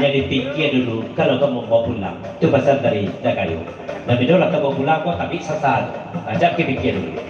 Jadi pikir dulu kalau kamu mau pulang itu pasal dari Dakayu. Dan bila lah kamu pulang kok tapi sasar. Ajak kita pikir dulu.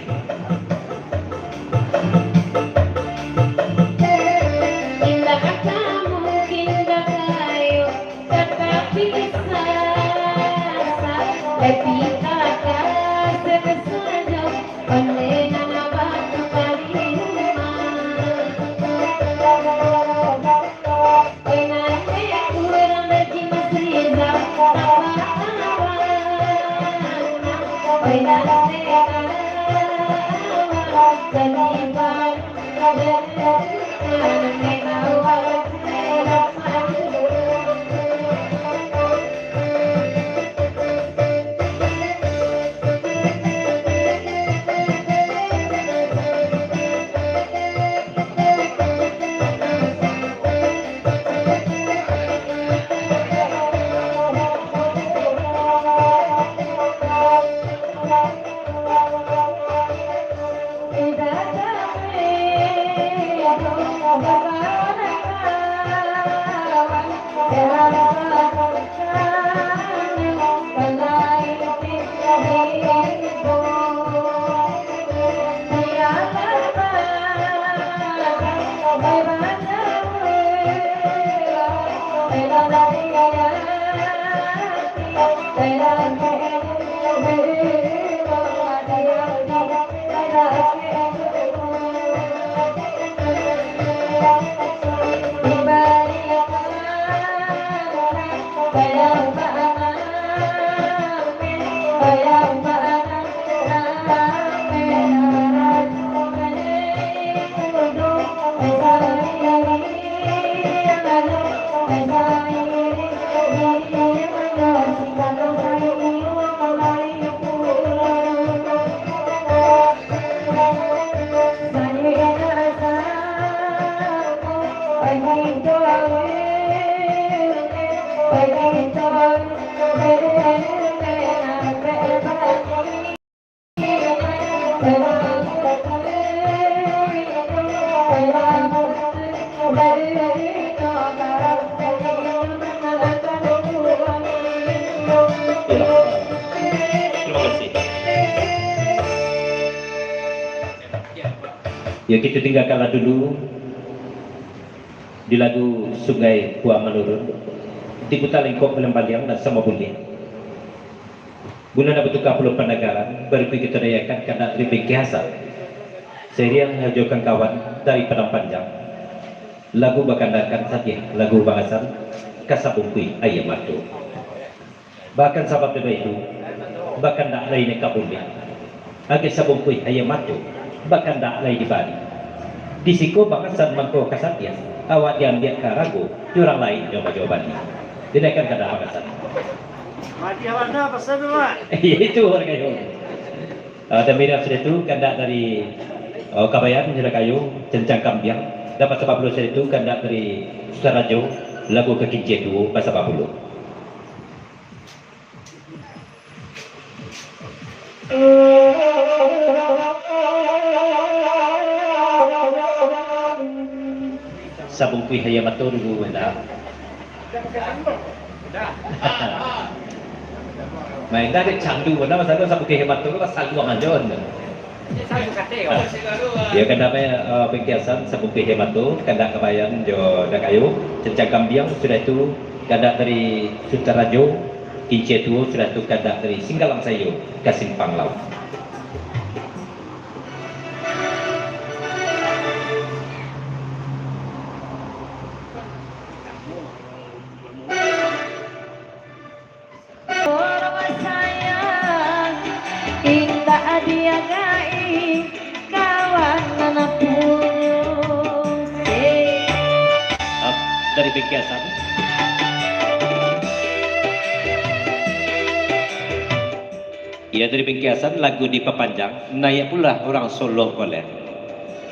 Ya kita tinggalkanlah dulu di lagu Sungai Buah Menurun di Putar Lingkop Pelembaliang dan sama boleh guna nak bertukar pulau penagaran beri kita dayakan karena lebih kiasa seriang hajukan kawan dari Padang Panjang lagu bakandakan satya lagu bahasan kasabungkui ayam matu bahkan sabab itu bahkan tak lain kabulnya agak sabungkui ayam matu bahkan tak lain di Bali di siku bahasan mangko kasatya awak diambil ke ragu orang lain coba jawabannya tidak akan kata bahasan mati mana pasal memang itu orang kayu tapi sudah itu kandak dari Kabayan Jira Kayu Cencang Kambiang dapat sebab lu itu kandak dari Sutarajo lagu kekinci itu pasal 40 sabung kui hayam atur dulu dah main dah ke candu mana masa tu sabung kui hayam atur pas salu aja ya kan apa pengkiasan sabung kui hayam atur kandak Kabayan jo dak kayu Cencang Kambiang sudah itu kandak dari Sutarajo Kinci itu sudah itu kandak dari Singgalang Sayu Kasimpang Laut dari pengkiasan ya dari pengkiasan lagu diperpanjang naik pula orang Solo boleh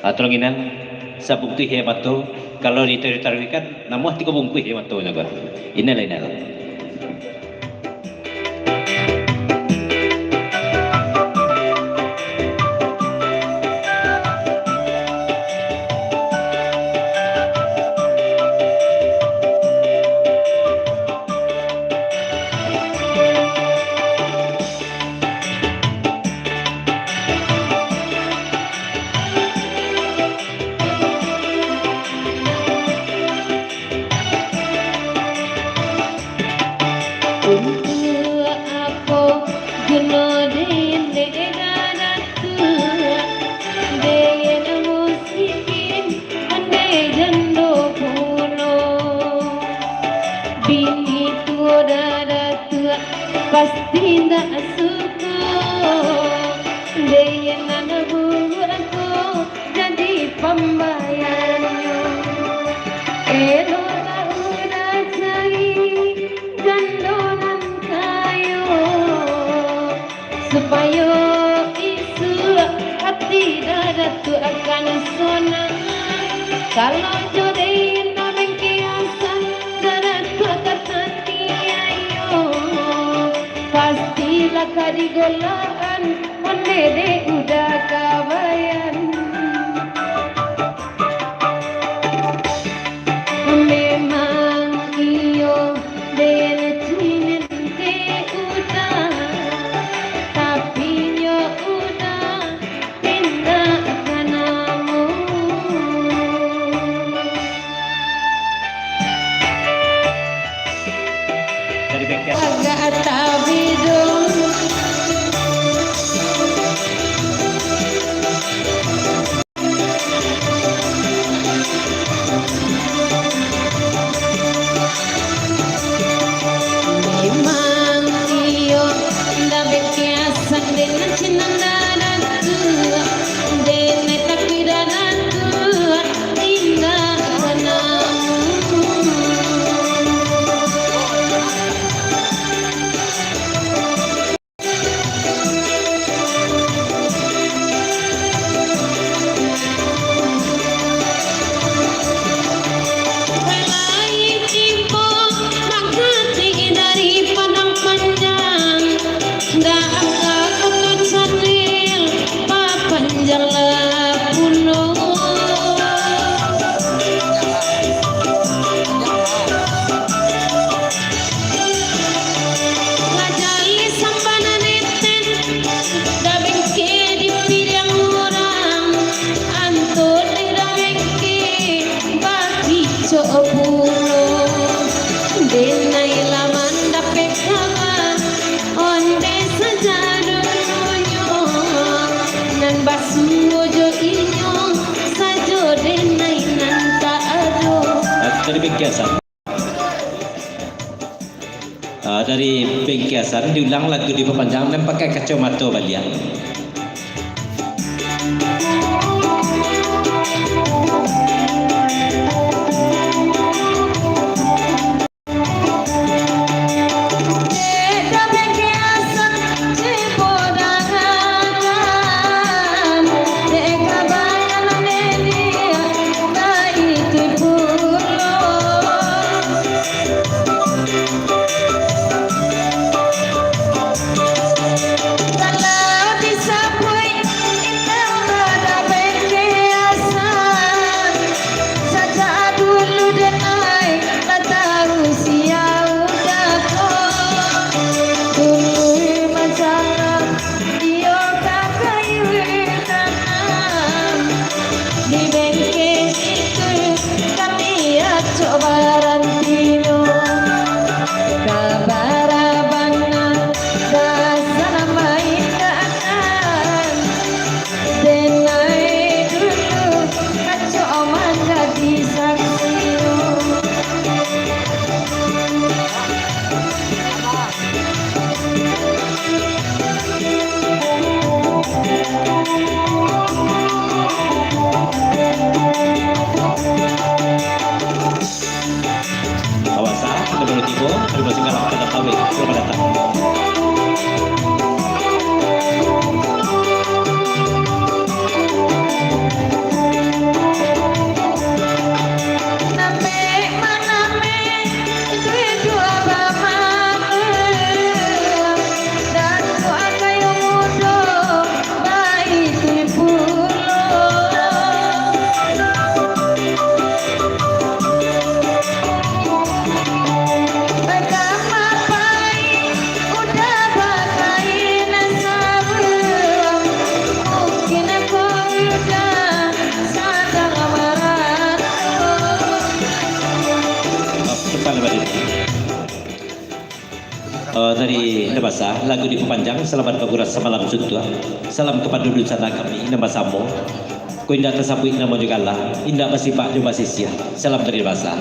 atau nginan sabung tu hemato kalau ditarik-tarikan namun tiga bungkus hemato juga ini lainnya pasti tak suka dia nak buat aku jadi pembayarnya elok tak udah cari gandolan kayu supaya isu hati dada tu akan sonang kalau jodohin orang kiasan dada tu akan hati ayo pastilah kadigolaan mandede udah kabayan memang iyo dene cinin ke udah tapi nyo udah pindah kanamu dari bengkel agak tabi dong Bengkiasan. Dari Bengkiasan diulang lagu diperpanjang dan pakai kacamata balian. Dari Nebasa, lagu diperpanjang. Selamat berguras semalam suntua. Salam kepada duduk-sana kami nama Sambo. Ku indah tersambut nama juga lah. Indah masih pak jumpa sisia. Salam dari Nebasa.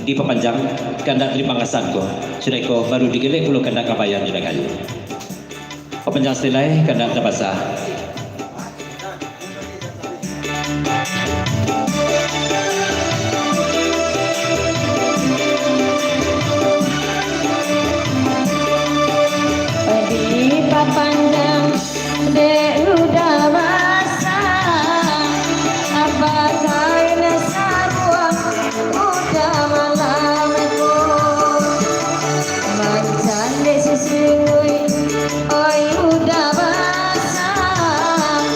Diperpanjang. Kanda terima kasih ko. Sudah ko baru digelek puluh kanda kabayan sudah kayu. Perpanjang selai kanda Nebasa. Panjang dek udah basah, apakah ini sarua udah malam itu mancan dek sisingui, oi udah basah,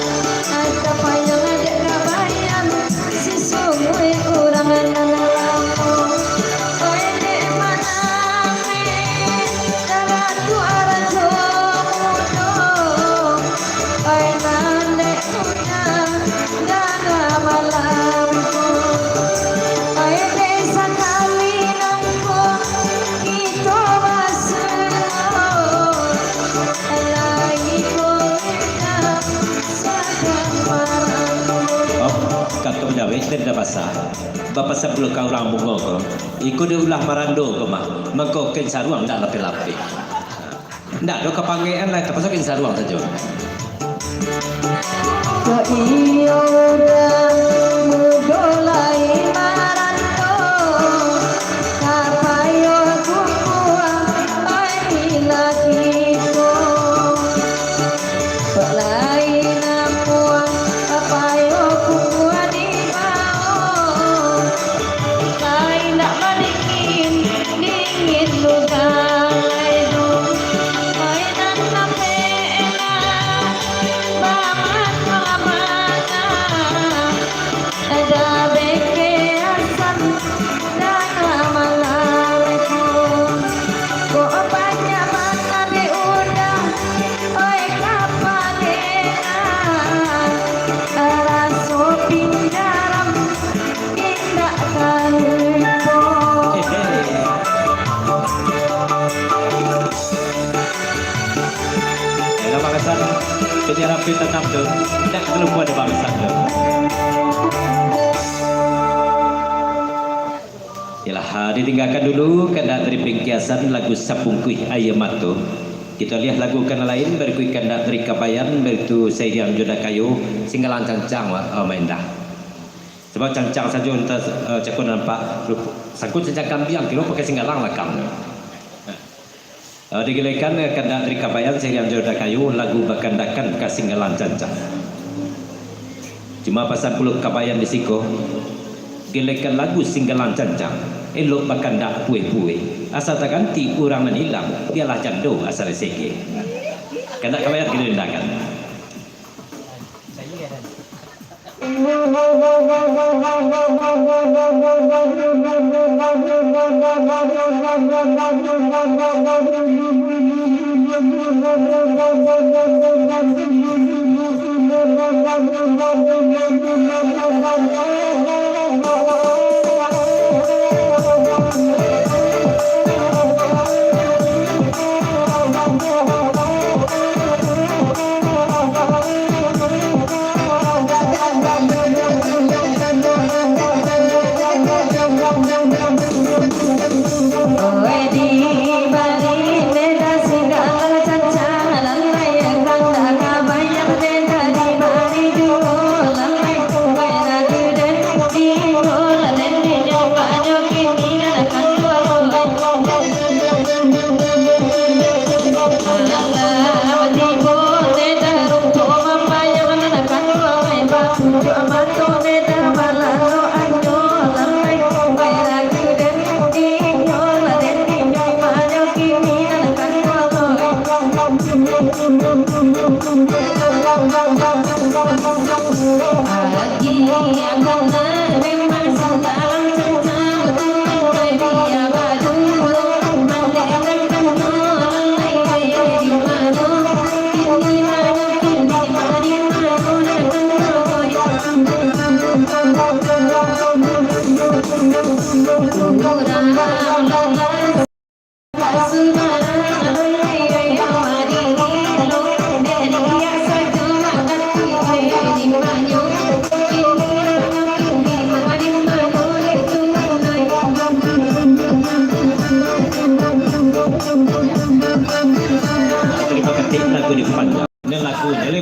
atau panjang dek kabayan sisingui urang nalamu, oi dek mana me, daratu arah kata menjawab tidak basah. Bapak sebelum kau orang bungo ko, ikut dia ulah marando ko mah. Mengko ken saruang tak lapi-lapi. Ndak do kepangean lah, tapi ken saruang saja. Ko iyo udah mudolai marando, kapayo kukua ai lagi ko. Belai namua kapayo kukua di bawah, kai nak dingin dingin lugai do, kai nak napena banget mamana, ada bekeasan dana malamku, ko banyak mana di udah, oi kapadena, raso pinjaram indah kalipo. Dalam bangsa penjara kita enam tu, tidak terlupa ada bangsa tu. Yalah, Ditinggalkan dulu kena dari pengkiasan lagu Sapungkuih Ayamato. Kita lihat lagu kena lain berikut kena dari Kabayan berikut Sayang Joda Kayu singgalan cancang main dah. Sebab cancang saja untuk cakap nampak sangkut cancang kambiang kilo pakai singgalang lakam. Digilaikan kena dari Kabayan Sayang Joda Kayu lagu bakandakan ke singgalan cancang. Cuma pasal puluh Kabayan di siko gilaikan lagu singgalan cancang. Elok bakandak puai-puai. Asal tak ganti orang menilang, biarlah jando asal seke. Kena kabayat direndakan.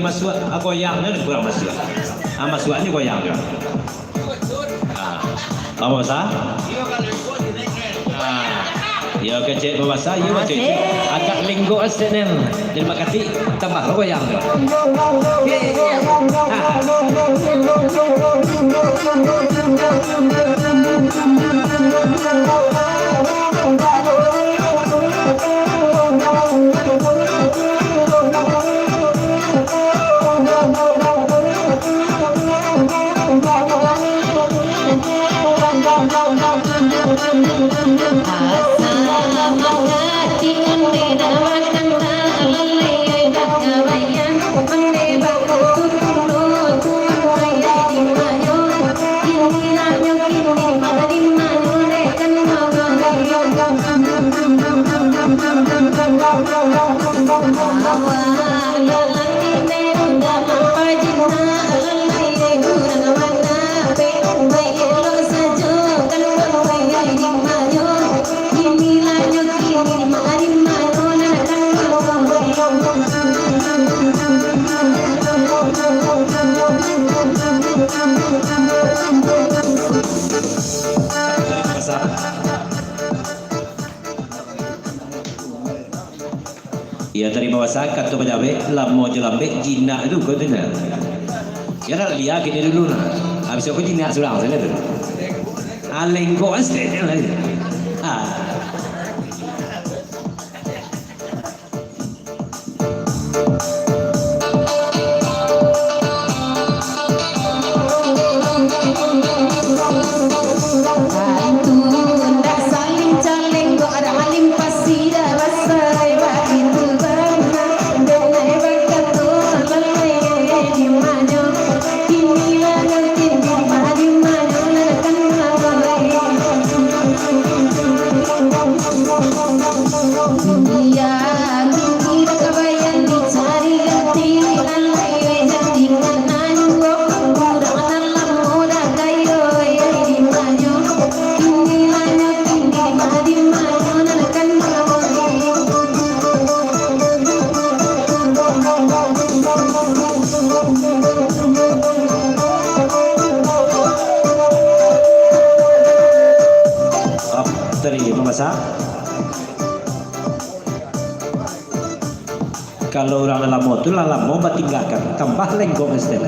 Masuk goyangnya kurang masuk. Masuknya goyang juga. Bawa sah? Ya kecil bawa sah, ya macam itu. Agak linggo asenen. Terima kasih. Tambah goyang juga. Ya dari bawah sakat tu penjabe lamo jelambe jinak itu kau dengar. Ya dah lihat kita dulu lah. Habis aku jinak surang sana tu. Aleng kau asal lah. Kalau orang lalamo tu lalamo batinggalkan tambah lenggong istilah.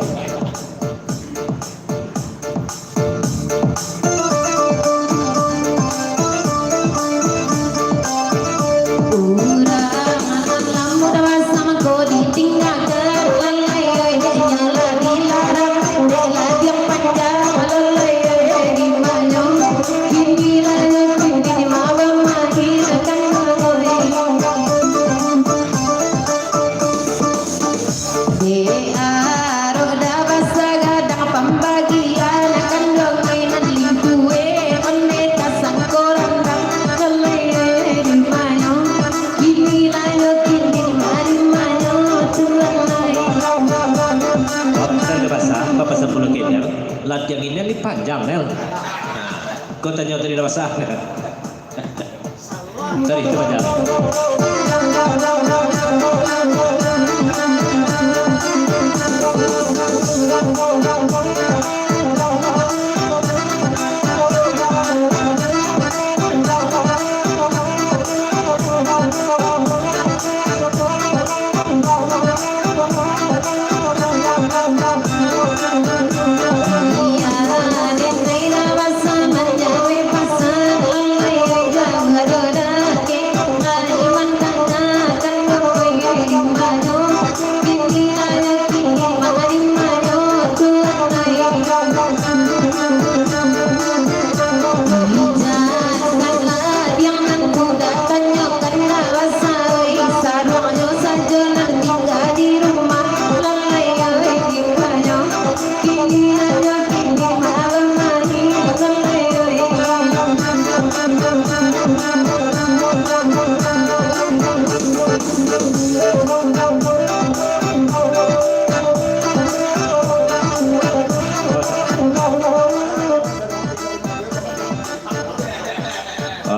Latihan ini lebih panjang Nel. Kau tanya tadi dah basah. Tadi itu panjang.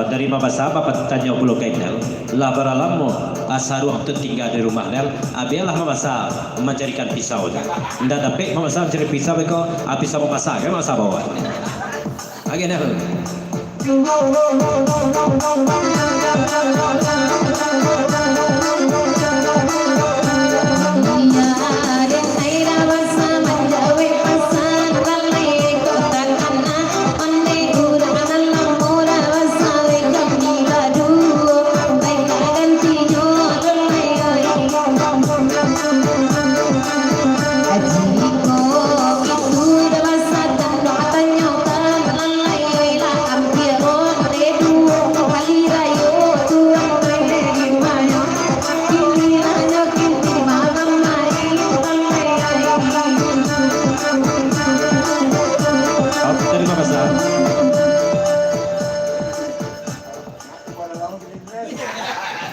Dari mabasa bapak tanya pulau kainal lah beralamu asaru waktu tinggal di rumah nel abialah mabasa mencarikan pisau ndak dapat mabasa mencari pisau beko pisau mabasa kan mabasa bawa lagi nel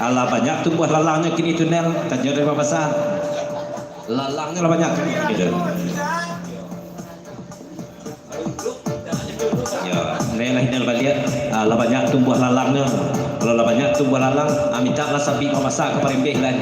Alah banyak tumbuh lalangnya kini itu Nel tanya dari mabasa lalangnya lah banyak gitu. Ya Nel lah Nel balik lah banyak tumbuh lalangnya kalau lah banyak tumbuh lalang minta lah sapi mabasa ke parembeh lah.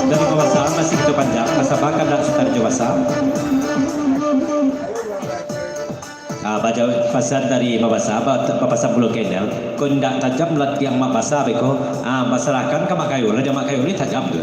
Dari kawasan masih itu panjang masa bakal dan setar jawasa baca pasal dari mabasa papasa bulu kendal kau tidak tajam lat yang mabasa beko masyarakat ke makayu lah jam makayu ini tajam tu.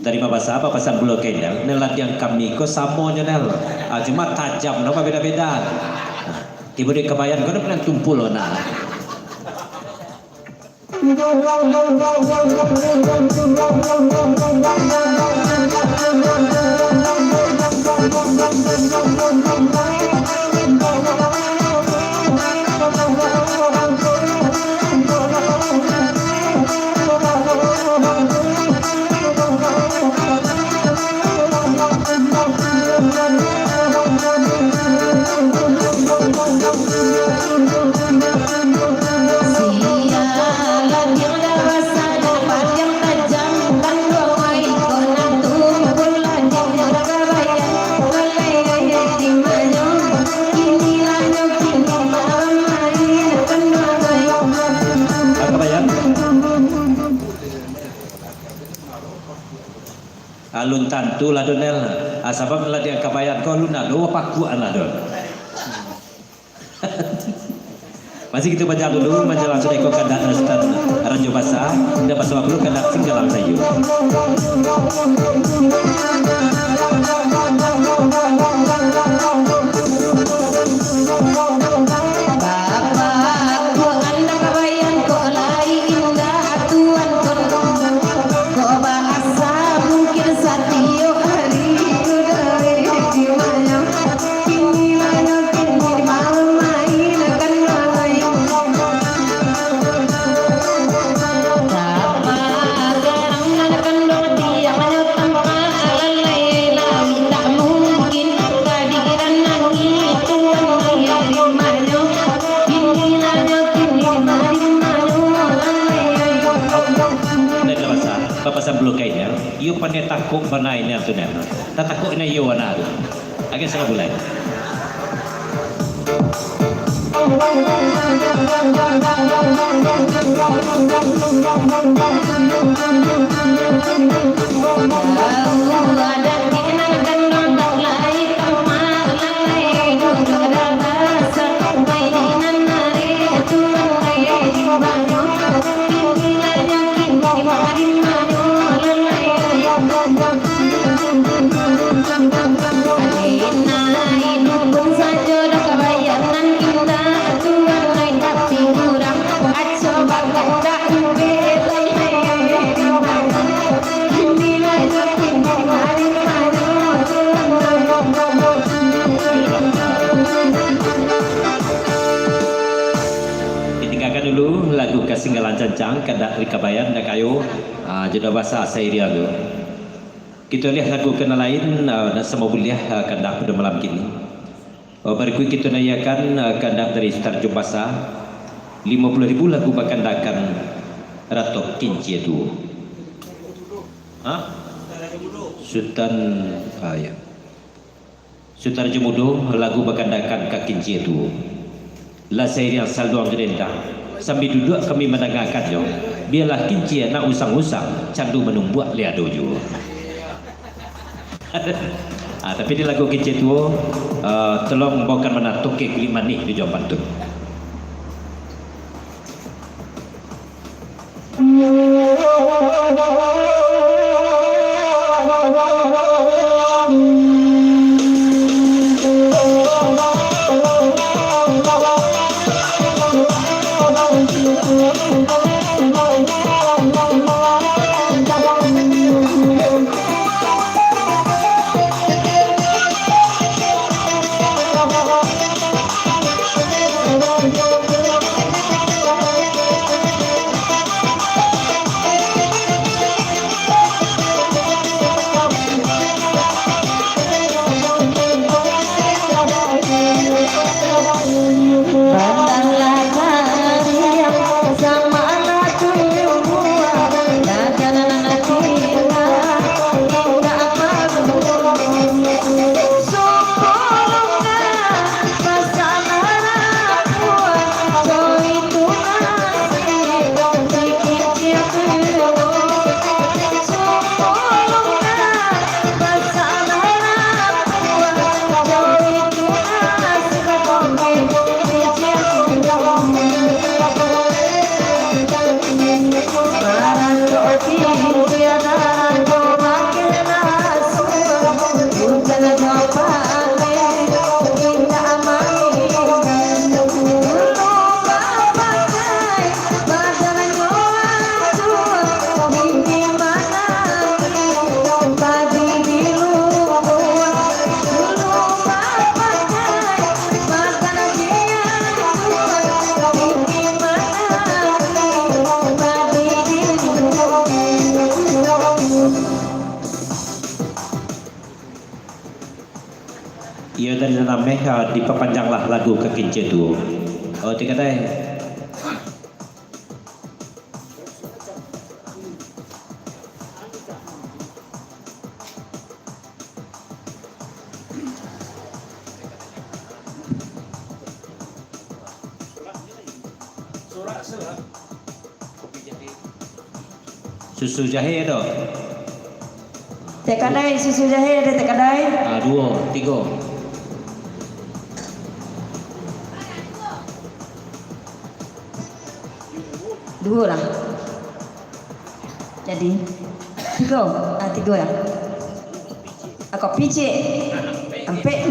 Terima bahasa apa pasal blok kendal nelat yang kami ko samonya nel cuma tajam nama beda-beda tiba di kebayan kau pernah tumpul nah Sialan yang dewasa dapat yang tajam dan doai konan tumpul lanjut berkabayan mulai di mana kini lanjut kini malam main kendoai kebayan alun tantu ladonel asabab lah dia kebayan kau luna dua pakuan ladon masih kita baca dulu menjelang sudah ikut kandak Ustaz Ranjo Basah dan pasal 20 kandak Singgalang Sayu. Bapakku anda kabayan kok lai indah tuan kon kok bahasa mungkin satio hari dari di mana kini mana kini malam main akan main Tapa garang akan dong tiang nyotang alalai lau tak mungkin kadiran nangis tuan dari mana kini nanya kini mari mana Dan bahasa Bapak sebelum kayaknya, you pandai takut banai ni tu nih. Tak takut ni you ana tu. Agak sangat bulai. ada kenal kandang tak lai kemalalai ada rasa mainan nari tuan lai di mana kini nanya kini mari mana lalai dukun saja dah kebayangan kita tuan lai tapi kurang aco bagai tak belai di mana kini nanya kini mari mana Ditinggalkan dulu lagu Kasinggalan Cancang kandak Rikabayan dan kayu jodoh bahasa saya dia tu. Kita lihat lagu kena lain dan semua boleh kandak pada malam kini. Berikut kita nayakan kandak dari Tarjum Basah 50,000 lagu berkandakan Ratok Kinci itu. Sultan ya. Sultan Jemudo lagu berkandakan Kakinci itu. La saya yang saldoang gerenda. Sambil duduk kami mendengarkannya. Biarlah kinci nak usang-usang candu menumbuak liado juga. Tapi di lagu kinci itu tolong bawakan mana toke kuliman ni di Jawa Pantun. nameh diperpanjanglah lagu kekince tu. Oh dia kata susu jahe tu. Teh kadai susu jahe ada teh kadai. 2, 3. Dua lah. Jadi tiga. Tiga lah. Aku picit. Sampai.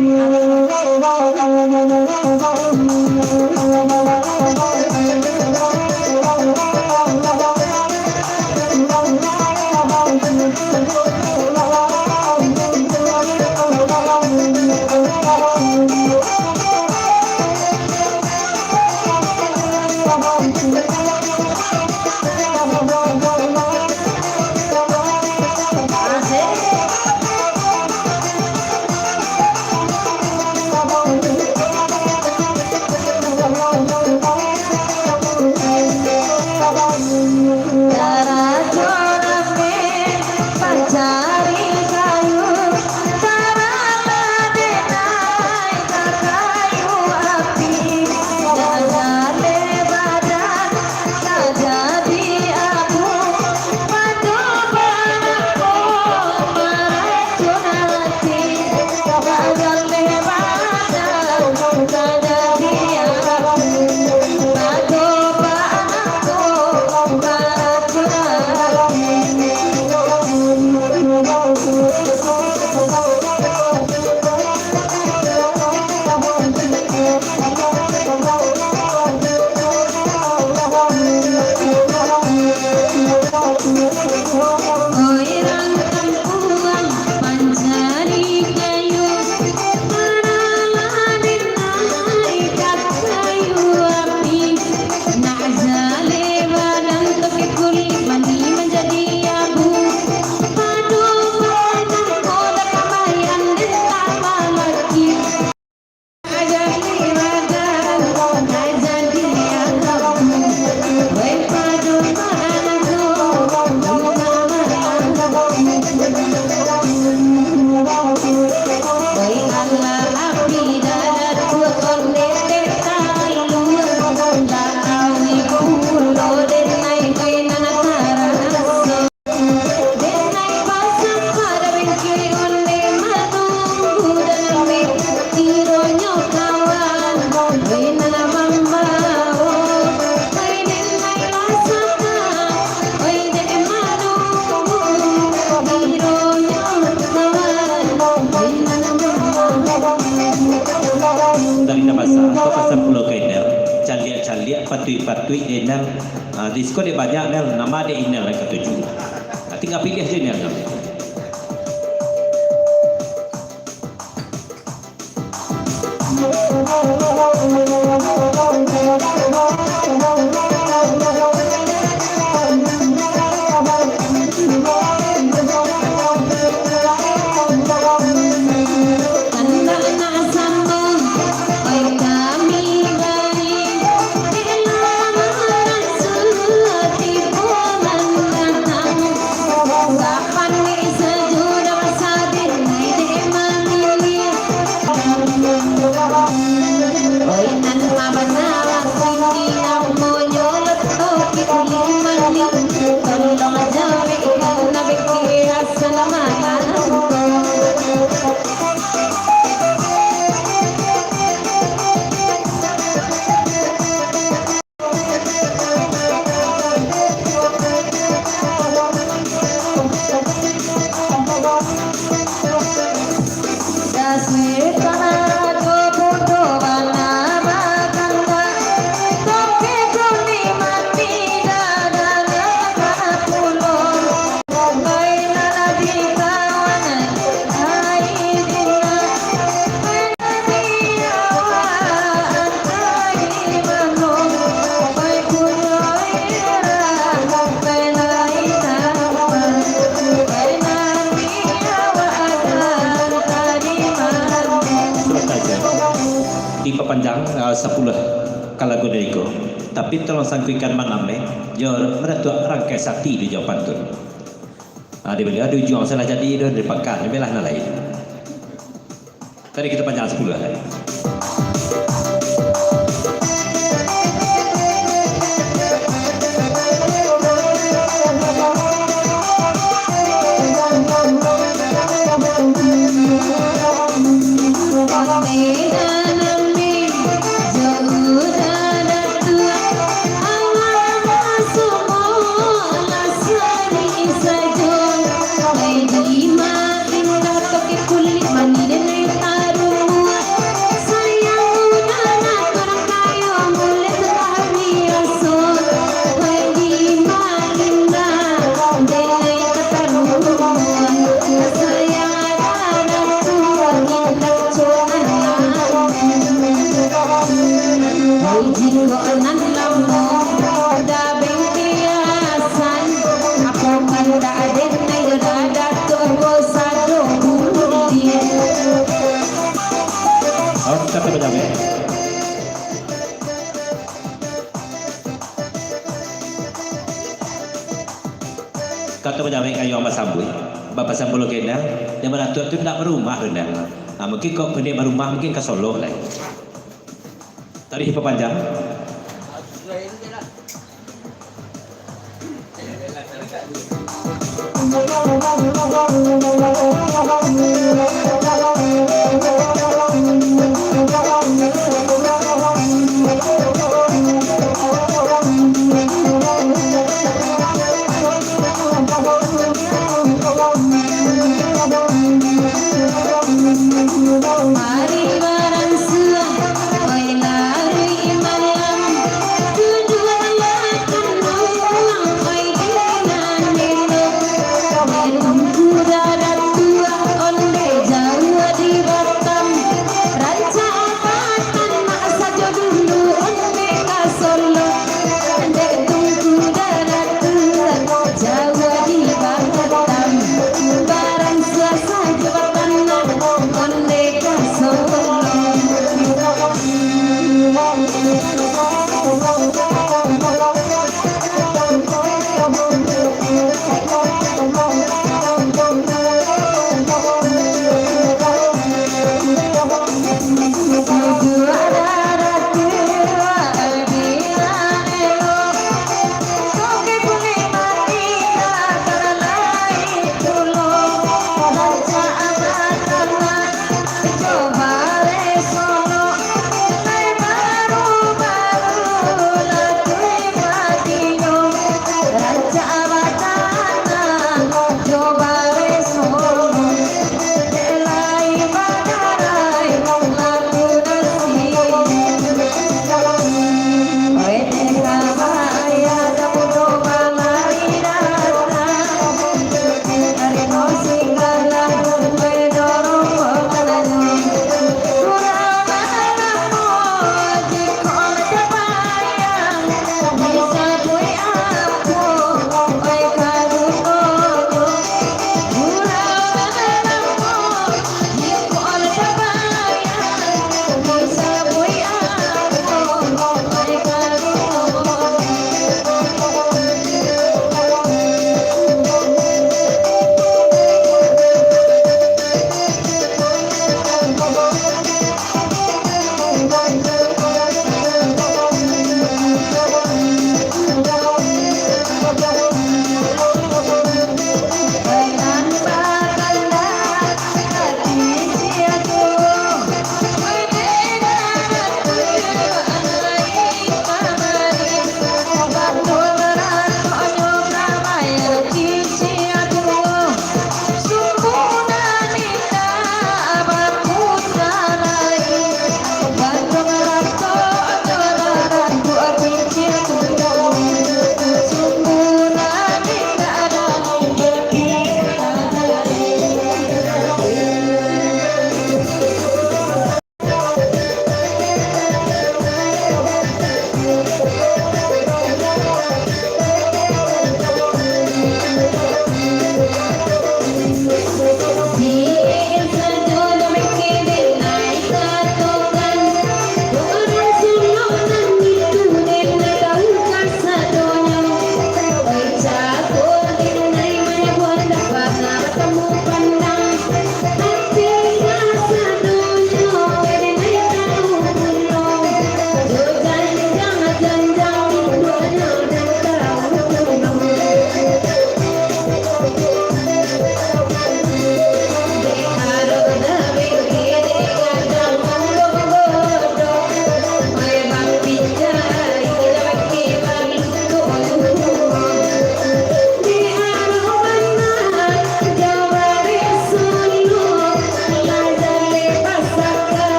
patui enal diskon dia banyak nel nama dia enal lagi ketujuh. Tinggal pilih aja nel. Kapan 10 kalago deriko. Tapi tolong sangkuikan maname, jor meratu rangkai sakti di jawapan tu. Dia beli aduh juang salah jadi dia dipakai, belah nalai. Tadi kita panjang 10 hari. Kata penjaga. Kata penjaga kayu amat sambui. Bapak sambul kena. Yang mana tu tidak berumah rendah. Mungkin kau pendek berumah mungkin ke Solo lah. Tarikh panjang. Tua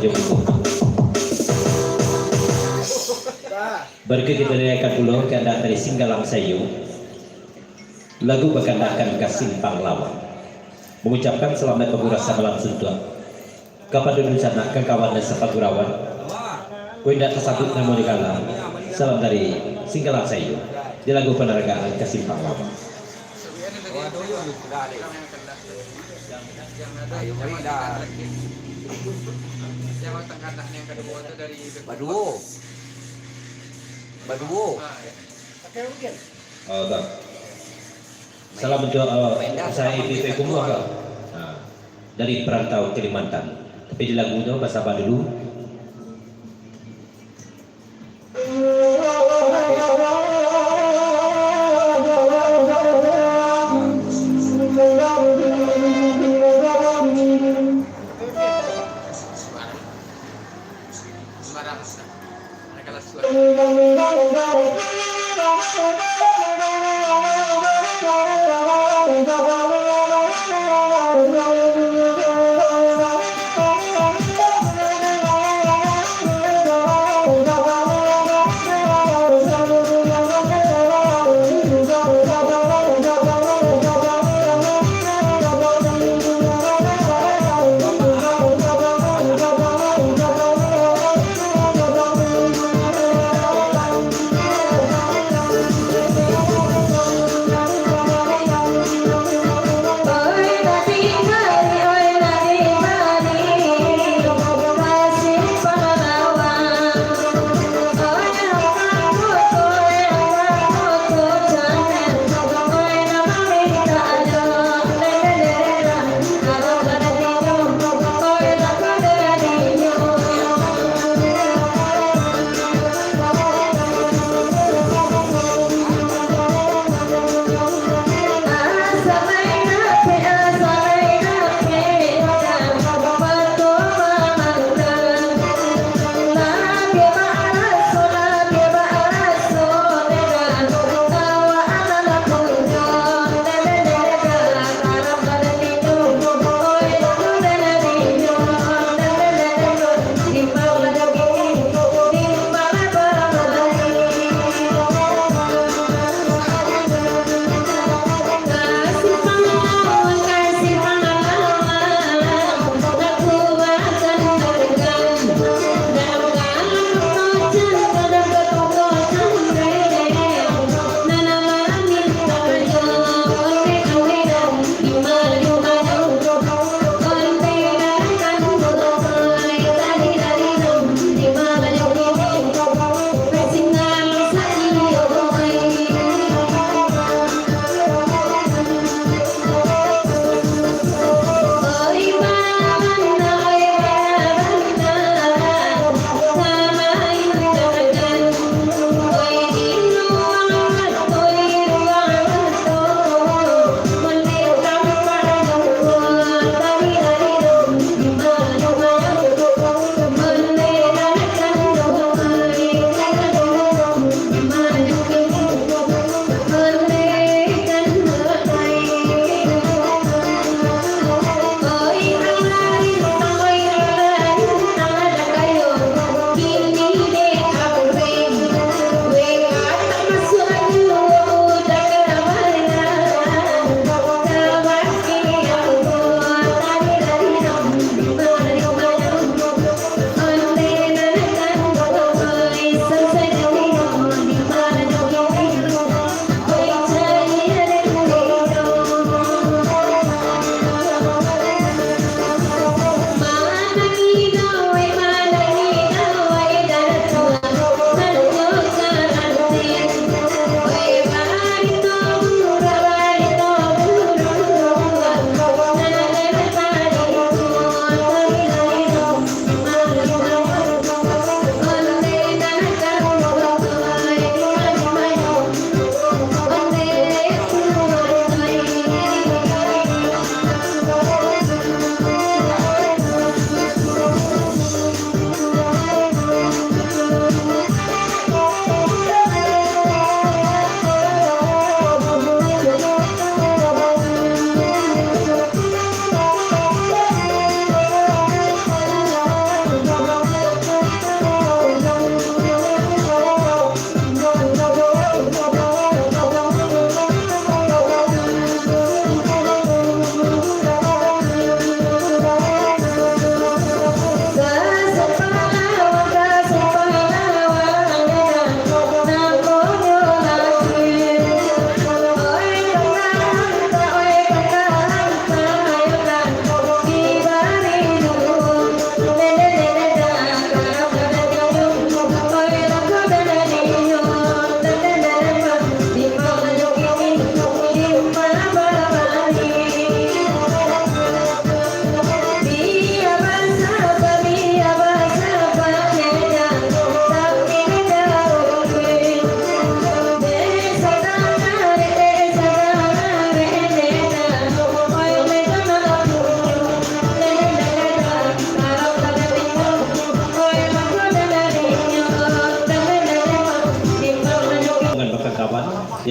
Jogo. Berikut kita dengarkan dulu keadaan dari Singgalang Sayu. Lagu berkandakan Kasim Pahlawan. Mengucapkan selamat pengurasa malam suntua. Kapan dulu sana kawan dan sepagurawan. Kau tidak tersabut namun dikala. Salam dari Singgalang Sayu. Di lagu penerangan Kasim Pahlawan. Baduo. Oh, tak. Salam untuk saya IPP Kumuh dari perantau Kalimantan. Tapi di lagu itu bahasa apa dulu?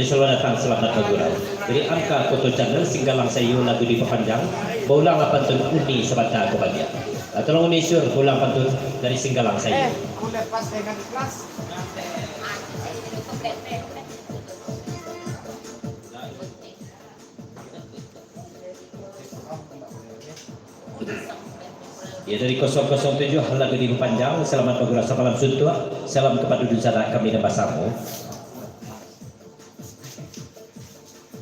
Ya selamat datang, selamat bergurau. Dari angka foto channel Singgalang Sayu lagu diperpanjang. Baulang pantun undi sebata kebahagiaan. Tolong undi sur ulang pantun dari Singgalang Sayu. Aku lepas dengan kelas. Ya dari 007 lagu diperpanjang. Selamat bergurau, salam suntua. Salam kepada dunia kami dan basamu.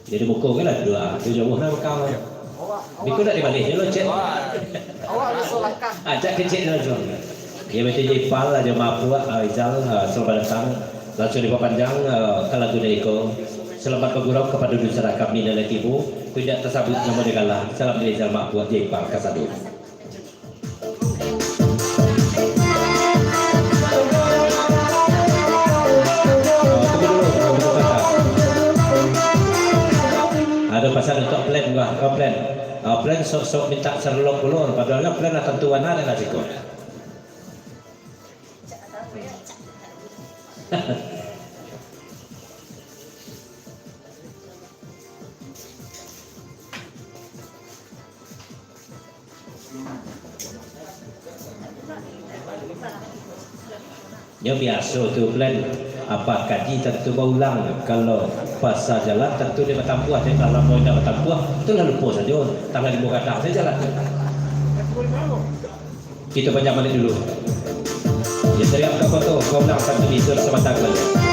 Jadi buku kan lah dua, tu jauh nak kau. Biku nak dibalik dulu cek. Awak nak solatkan. Ajak kecil dulu. Dia betul jadi pal aja mampu. Izal selamat datang. Langsung diperpanjang ke lagu dari ko. Selamat bergurau kepada dunia kami dan ibu. Tidak tersabut nama negara. Salam dari Izal mampu jadi pal kasadu. Ada pasal untuk plan gua, plan sok minta serlok ulur, padahal plan tentuan ada lah siko. Ya biasa tu plan apa kaji tentu berulang kalau pasal jalan tentu dia bertampuah dia kalau mau nak bertampuah tu lah lupa saja tangan di muka tak saja jalan kita panjang balik dulu ya dari apa foto kau ulang satu visor sebentar lagi.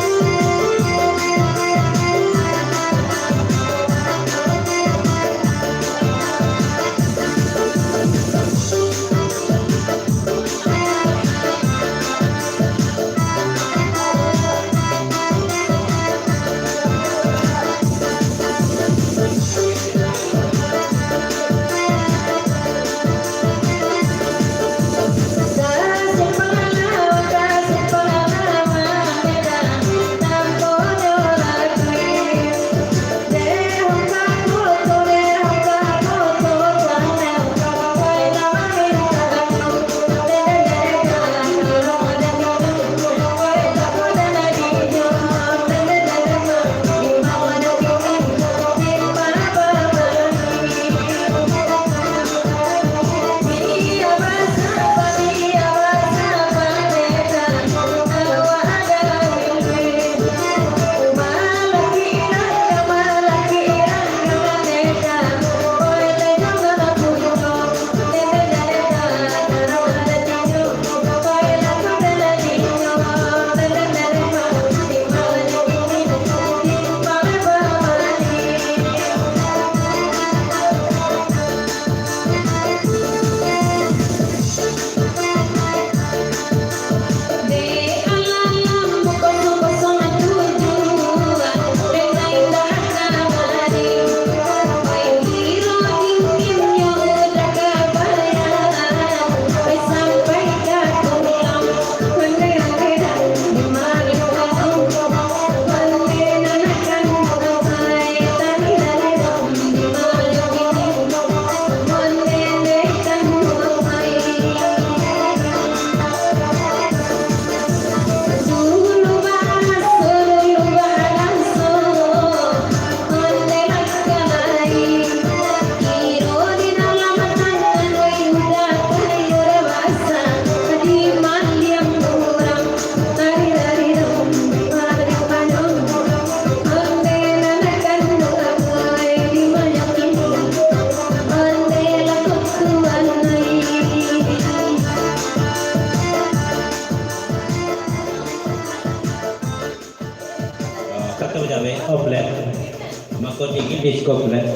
Disco blend,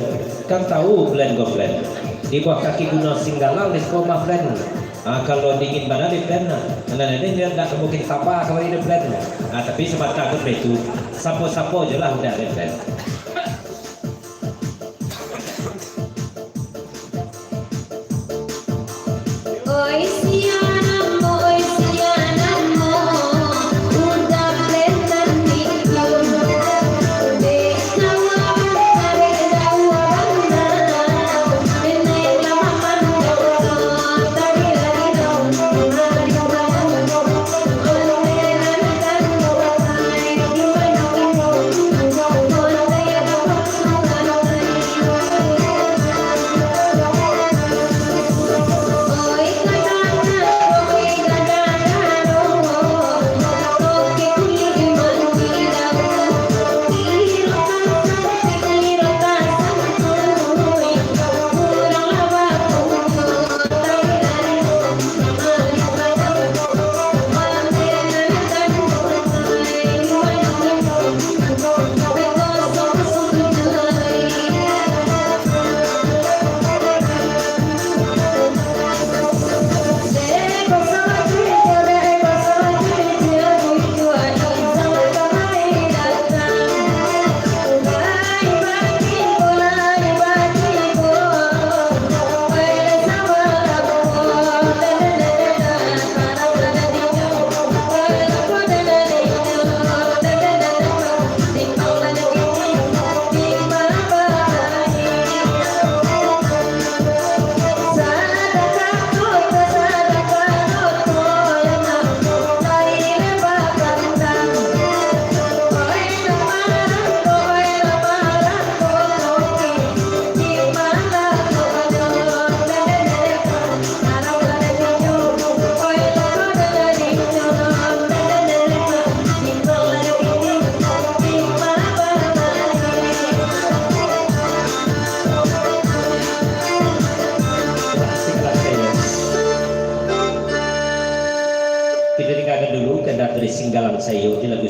kan tahu blend go blend. Di bawah kaki gunung Singgalang disco mah blend. Kalau dingin badan di blend. Nah ini dia tidak mungkin sabar kalau ini blend. Tapi sebatas itu sapo-sapo je lah udah ada blend. Oi sianamo, oi sianamo, udah blender nikun. Oh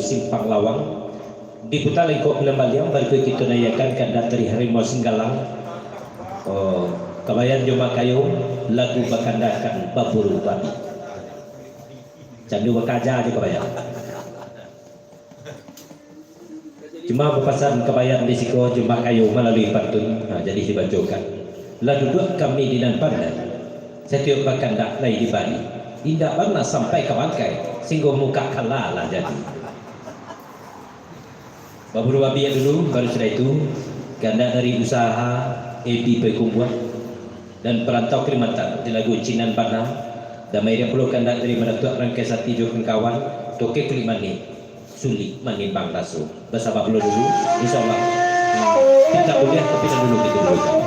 Simpang Lawang diputar lengkok Lembaliang balik kita nayakan kandat dari Harimau Singgalang. Kabayan Joma Kayu lagu bakandakan baburu babi. Candu bakaja aja kabayan. Cuma berpasan kabayan di siko Joma Kayu melalui pantun. Nah, jadi dibacakan. Lalu duduk kami di nan pandai. Setiap bakandak lay di Bali. Indah pernah sampai ke bangkai. Singgung muka kalah lah jadi. Baburu babi yang dulu baru setelah itu ganda dari usaha Edi Pekungguan dan perantau Kalimantan di lagu Cinan Bana damai dia perlu kandak dari Madatuk Rangkai Sati Jokeng Kawan Toke Kelimani Suli Manimbang Rasu bersama dulu insyaallah kita boleh tapi dulu kita dulu.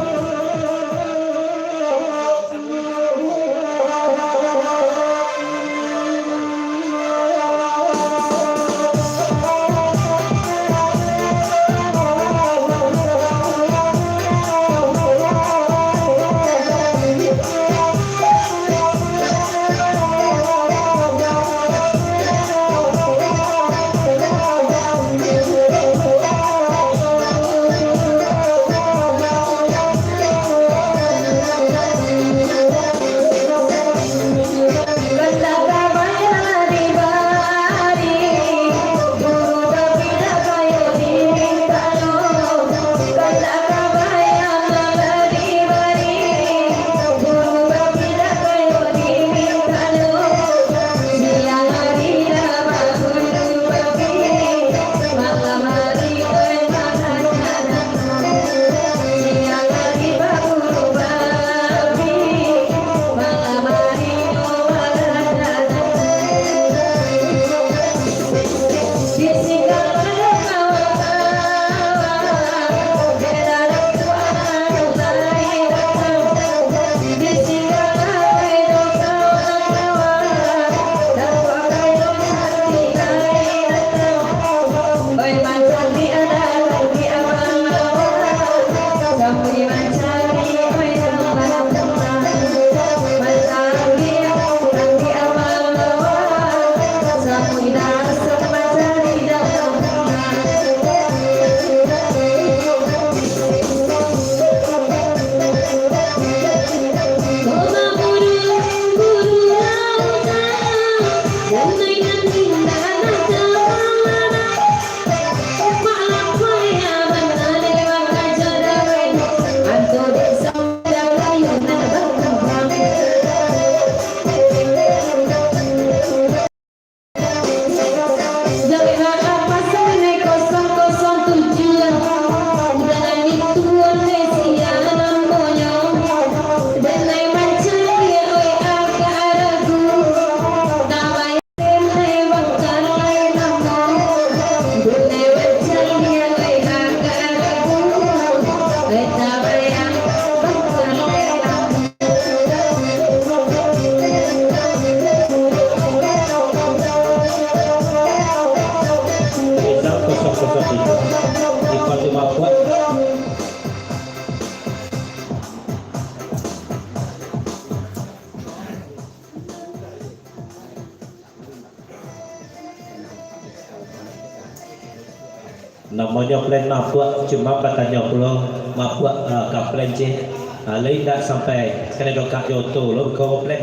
Namanya plan mapuak cuma katanya pulau mapuak ka plan je lain tak sampai kena dokat joto lo kau plan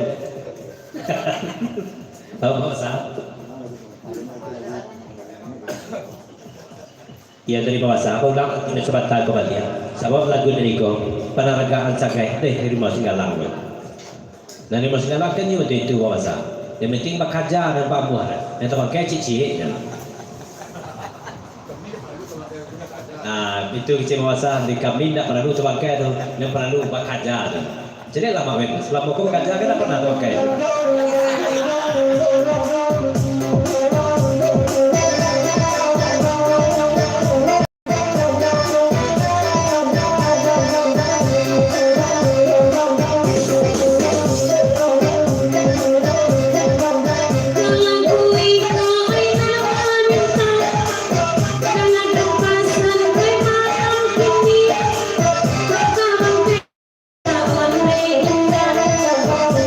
tahu masa ya dari bawah sah aku ulang ini sobat tahu kembali ya sebab lagu dari kau penaragaan sakai dari Singgalang dan di Singgalang kan itu itu bawah sah yang penting bakaja dan pamuar yang terpakai cici itu kecil masa di kami tidak perlu terpakai tu, yang perlu bakaja tu. Jadi lama memang selama kau bakaja kan tak pernah terpakai.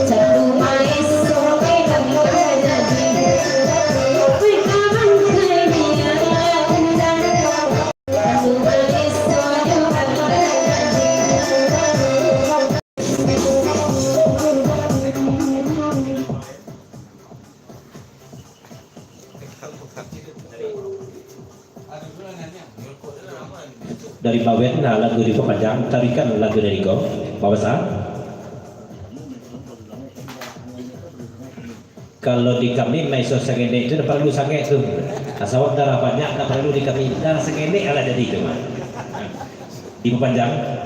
Jatuh mais, sopai dan dari Bawen, nah lagu diperpanjang, tarikan lagu dari kau, Bapak Sah. Kalau di kami meso segede itu perlu sange itu, asal darah banyak tak perlu di kami darah segede ala jadi itu mah. Diperpanjang.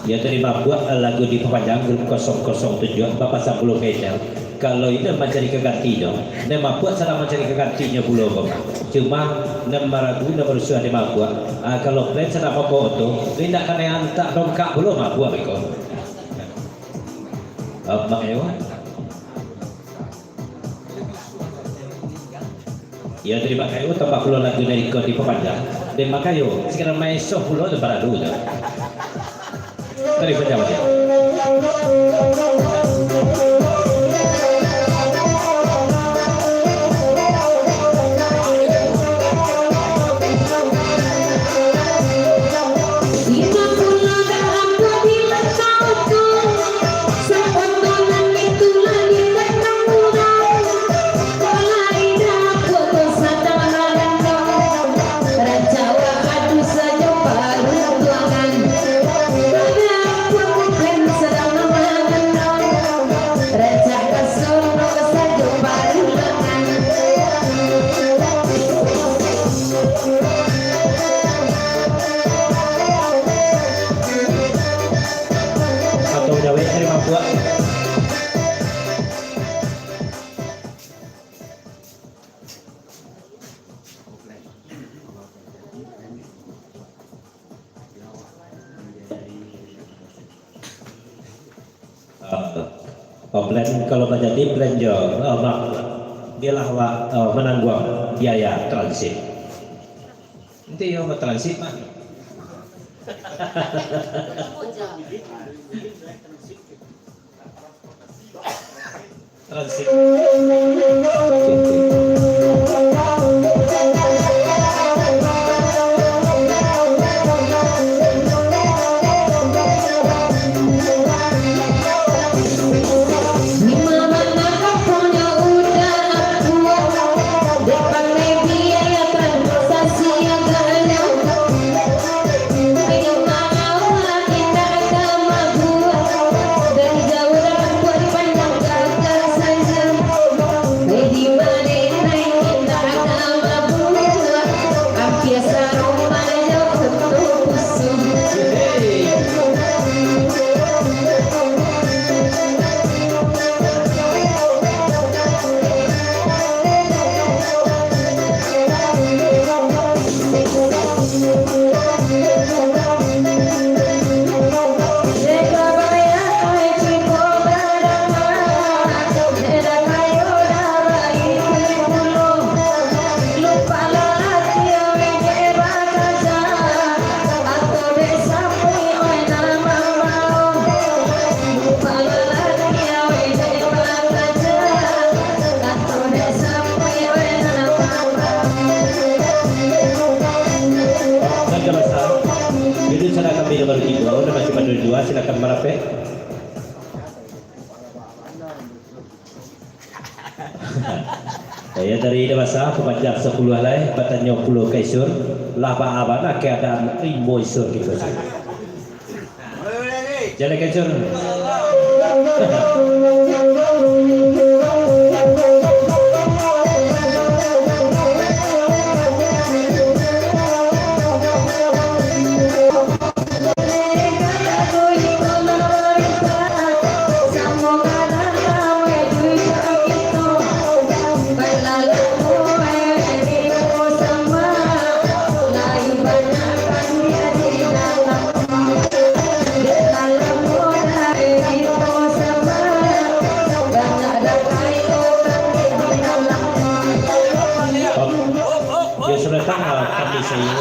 Ya terima buat lagu di perpanjang grup 007 Bapak Sabulu Ketel. Kalau ini mencari keganti dong, nama buat salah mencari kegantinya belum Bapak. Cuma nama lagu nama rusuh nama buat. Kalau plan salah pokok itu, tidak kena yang tak dongkak belum buat mereka. Makanya ya terima kasih tambah pulau lagu dari kau di perpanjang. Dan makanya sekarang main soft pulau itu baru dah. Dari pejabat ya. Plan kalau menjadi plan jo, biarlah menanggung biaya transit. Nanti yang transit mah. Transit. Saya dari dewasa kepada 10 halai patanya 10 kaisur laba abana keadaan rimbo isur gitu. Jalan kaisur. Ya sudah tahu kami saya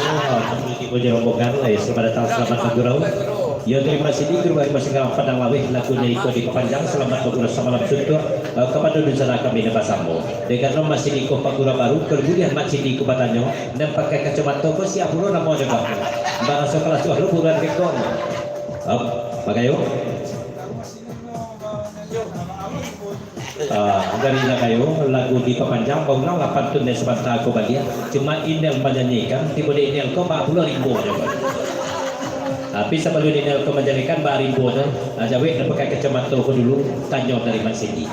kami rombongan selamat datang selamat bergurau. Ya terima kasih di guru hari masing padang lawih lakunya ikut di kepanjang selamat bergurau samalam suntuk kepada dunia kami dapat sambo. Dengan masih di Pak Guru baru kemudian masih di Kubatanyo dan pakai kacamata toko siap dulu nama juga. Barang sekolah tuh lu bukan rekon. Pakai yuk. Dari kayo lagu di Papanjang bangunan 8 tunai sebentar aku bagian cuma Inel menyanyikan tiba di Inel kau 40.000 coba tapi sebelum Inel kau menyanyikan 40.000 aja weh pakai kacamata aku dulu tanya dari Mas Sindi.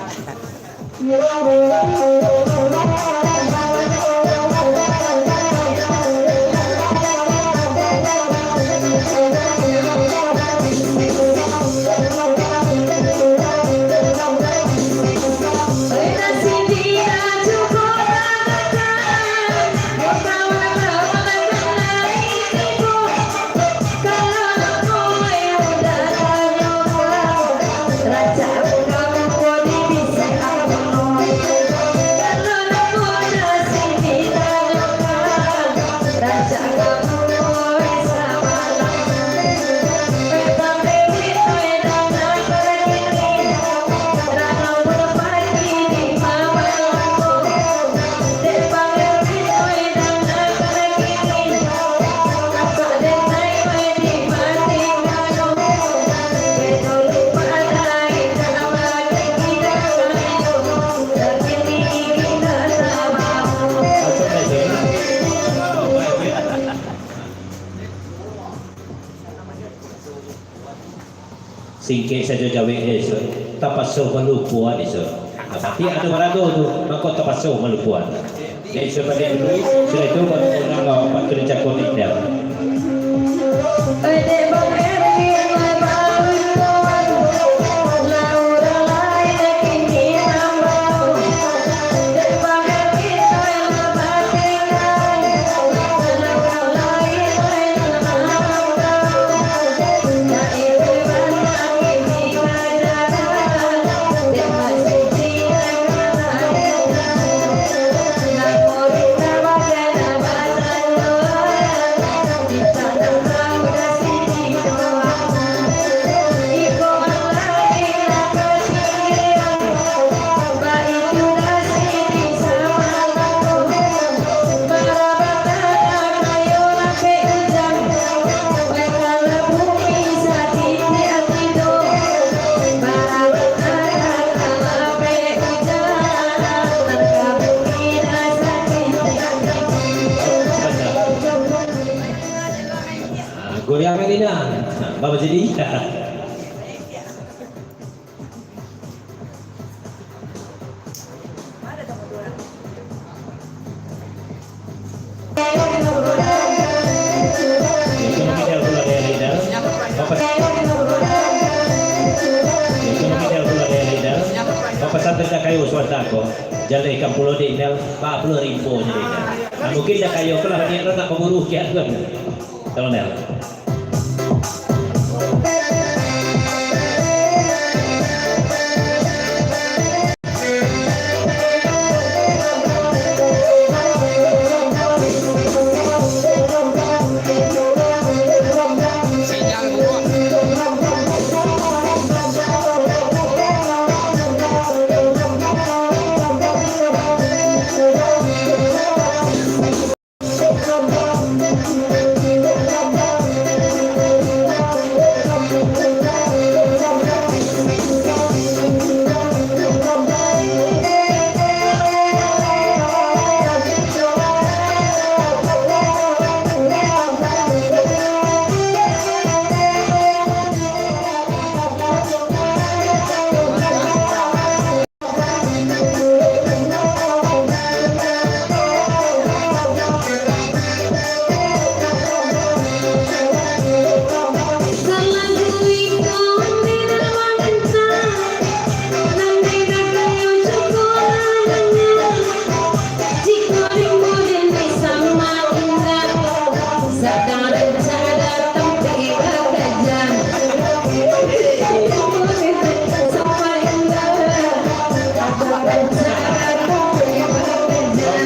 Singke saja jawe eso tapaso malupuan eso tapi ada barago tu maka tapaso malupuan jadi sebagai dulu sudah itu orang apa kerja konditor goyang ini Bapak jadi pesan tenda kayu suara aku jalan ikan pulau di Inel 40.000 jadi mungkin dah kayu kalau dia nak pemburu kiat kan kalau Nel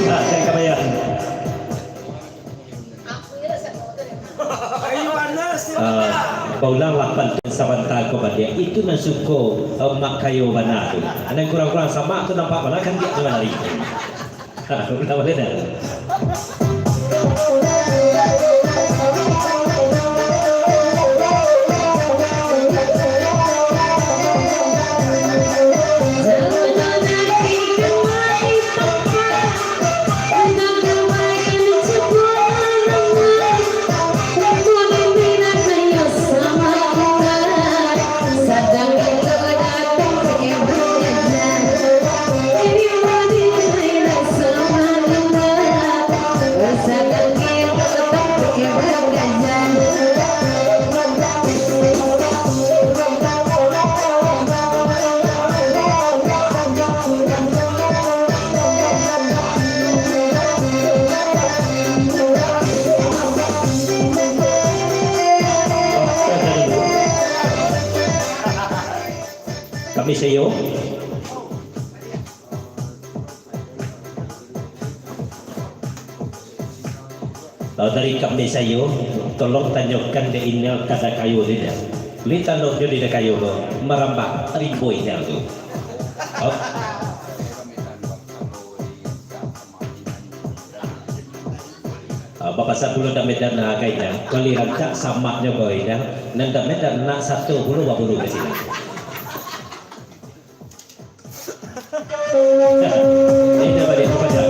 Nah, saya kebayang. Paulang lapan sabanta ko ba dia itu nasuko mak kayo bana tu. Anang kurang-kurang sama tu nampak mana kan dia tu lari. Udah boleh dah. Kami sayo. Dari kami sayo, tolong tanyakan di email kata kayu dia. Lita no dia di kayu tu, merambah ribu email tu. Bapak sabulu dah medan nak kaitan, kali rancak samaknya kau ini, nanda medan nak 10 bulu ke sini. Ini dah balik kepada.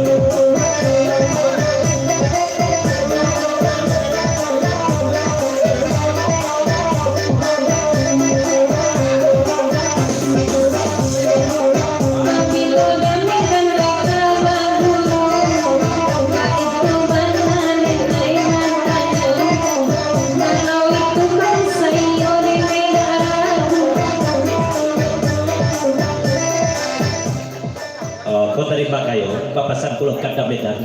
Kau terima kayu, papasan pulau kata Medan.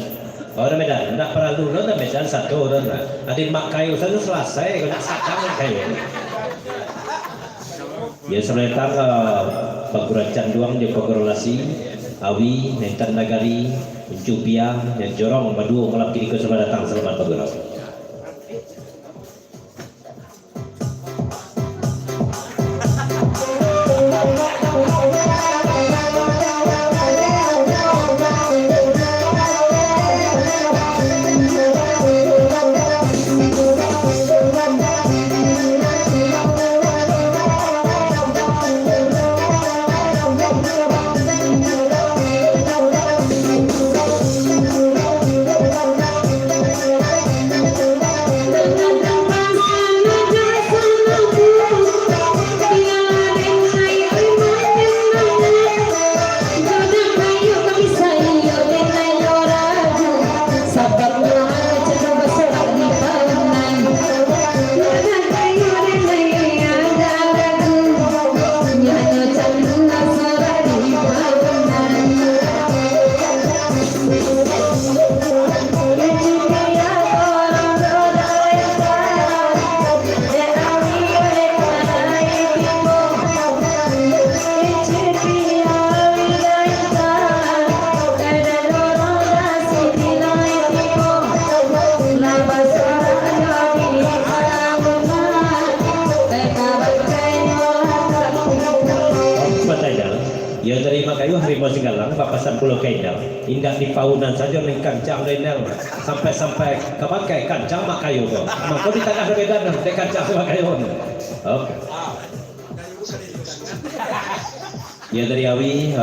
Orang Medan, nak perlu orang Medan satu orang. Ada mak kayu satu selesai, kau nak sakang kayu. Ya sebenarnya Paguran Canduang dia pagorolasi, Awi, Nentan Nagari, Uncupia, yang jorong berdua malam kini kau selamat datang selamat pagurau. Ya terima kayu harimau Singgalang papasan pulau Kaidal indah di paunan saja neng kancang renel sampai kepakai kancang mak kayu kok maka di tengah berbeda di kancang mak kayu. Oke. Ya dari Awi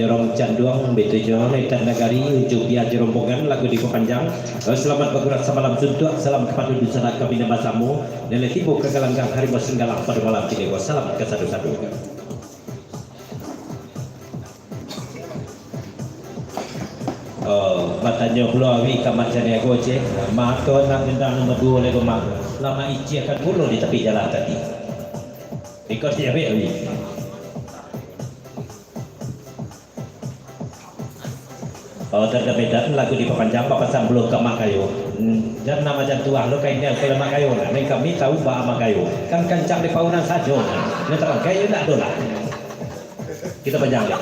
Jorong Canduang betul jorong Nentan Nagari Uncupia Jerombongan lagu di Panjang. Selamat bergerak semalam suntuk, salam kepada dusanat kami namasamu dan tipu kegalanggang harimau Singgalang pada malam ini. Wassalam ke satu-satu. Batanya pulau Awi kamacan ya gojek maka nak tentang nomor 2 lego mak lama ici akan pulau di tepi jalan tadi ikut dia Awi. Terdebedan lagu di Papanjang papasan belum ke Makayo dan nama jantuah lo kainnya ke Makayo lah neng kami tahu bah Makayo kan kancang di paunan saja nah terang kayu nak dolah kita panjang ya.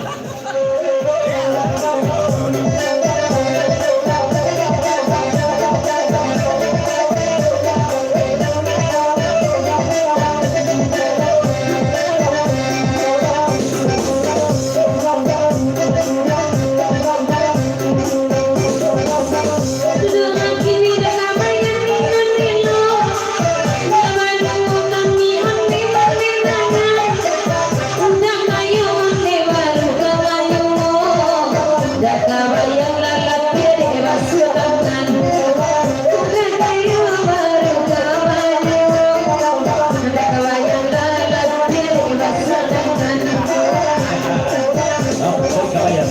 kabayan.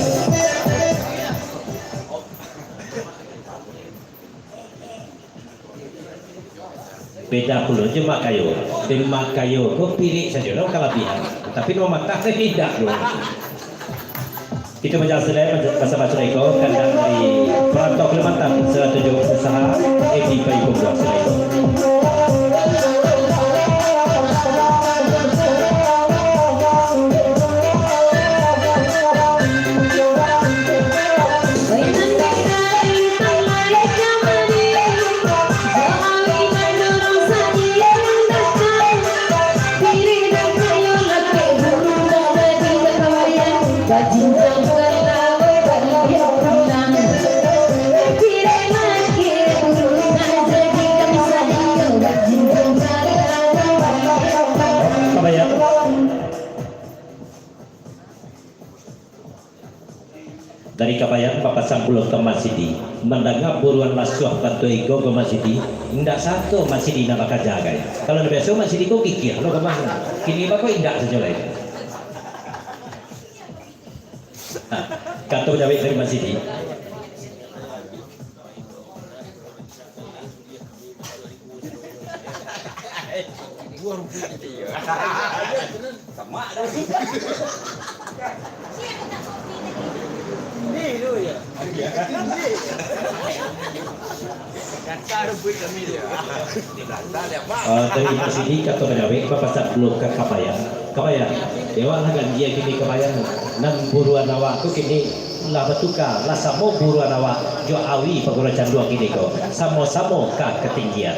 Beda pula je mak kayu. Dan mak kayu kau pilih saja lo kelebihan. Tapi no mata tidak lo. Kita menjelaskan bahasa Eko kandang dari Perantau Kalimantan serta juga usaha Edi Bayi Pembuat Seleko. Dari Kabayan papasang pulau ke Masidi mendengar buruan lasuah bantu ego ke Masidi indak satu Masidi nak bakal jaga ya. Kalau biasa Masidi kau kikir lo kemana kini bakal indak saja lain kata jawab dari Masidi Sama dari Masidi kata jawab papasang pulau ke Kabayan. Kabayan, dewa lah kan dia kini Kabayan nan buruan awak tu kini lah bertukar lah samo buruan awak jo awi pagura candua kini ko samo-samo ka ketinggian.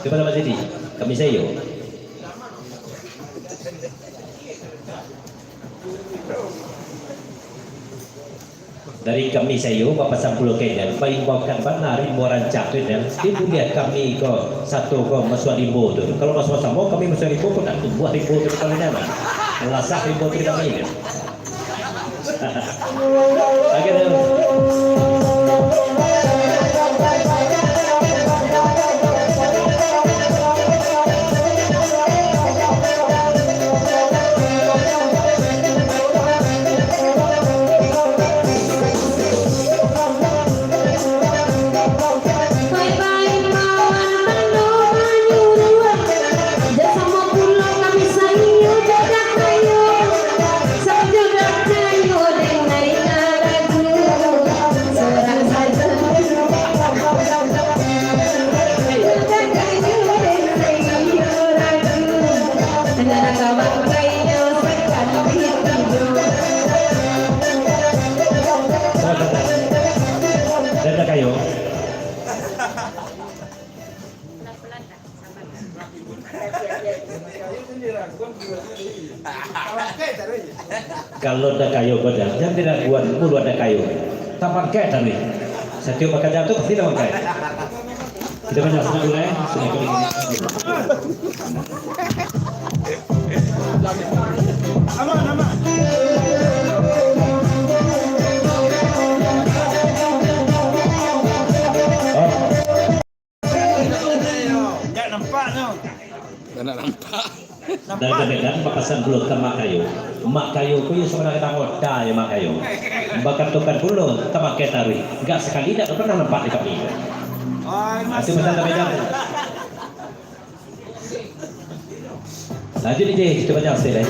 Kepada Masidi kami sayo. Dari kami sayo papasang pulau Kenyal paling bawakan benar rimbo rancak tu dan ibu lihat kami ko satu ko masuk rimbo tu kalau masuk sama kami masuk rimbo pun nak buat rimbo tu kalau nama melasak rimbo tu kami ini akhirnya kayo. Kalau ada kayu koda, jangan tidak buat puluh ada kayu. Taman kayak tadi. Setiap bakal jatuh pasti taman kayak. Kita banyak senang dulu ya. Dan kemudian papasan pulau ke mak kayu ku yang sebenarnya kita ngoda ya mak kayu bakar tukar pulau tamak ketari enggak sekali tidak pernah nampak di kami itu betul betul lanjut DJ coba jangan stay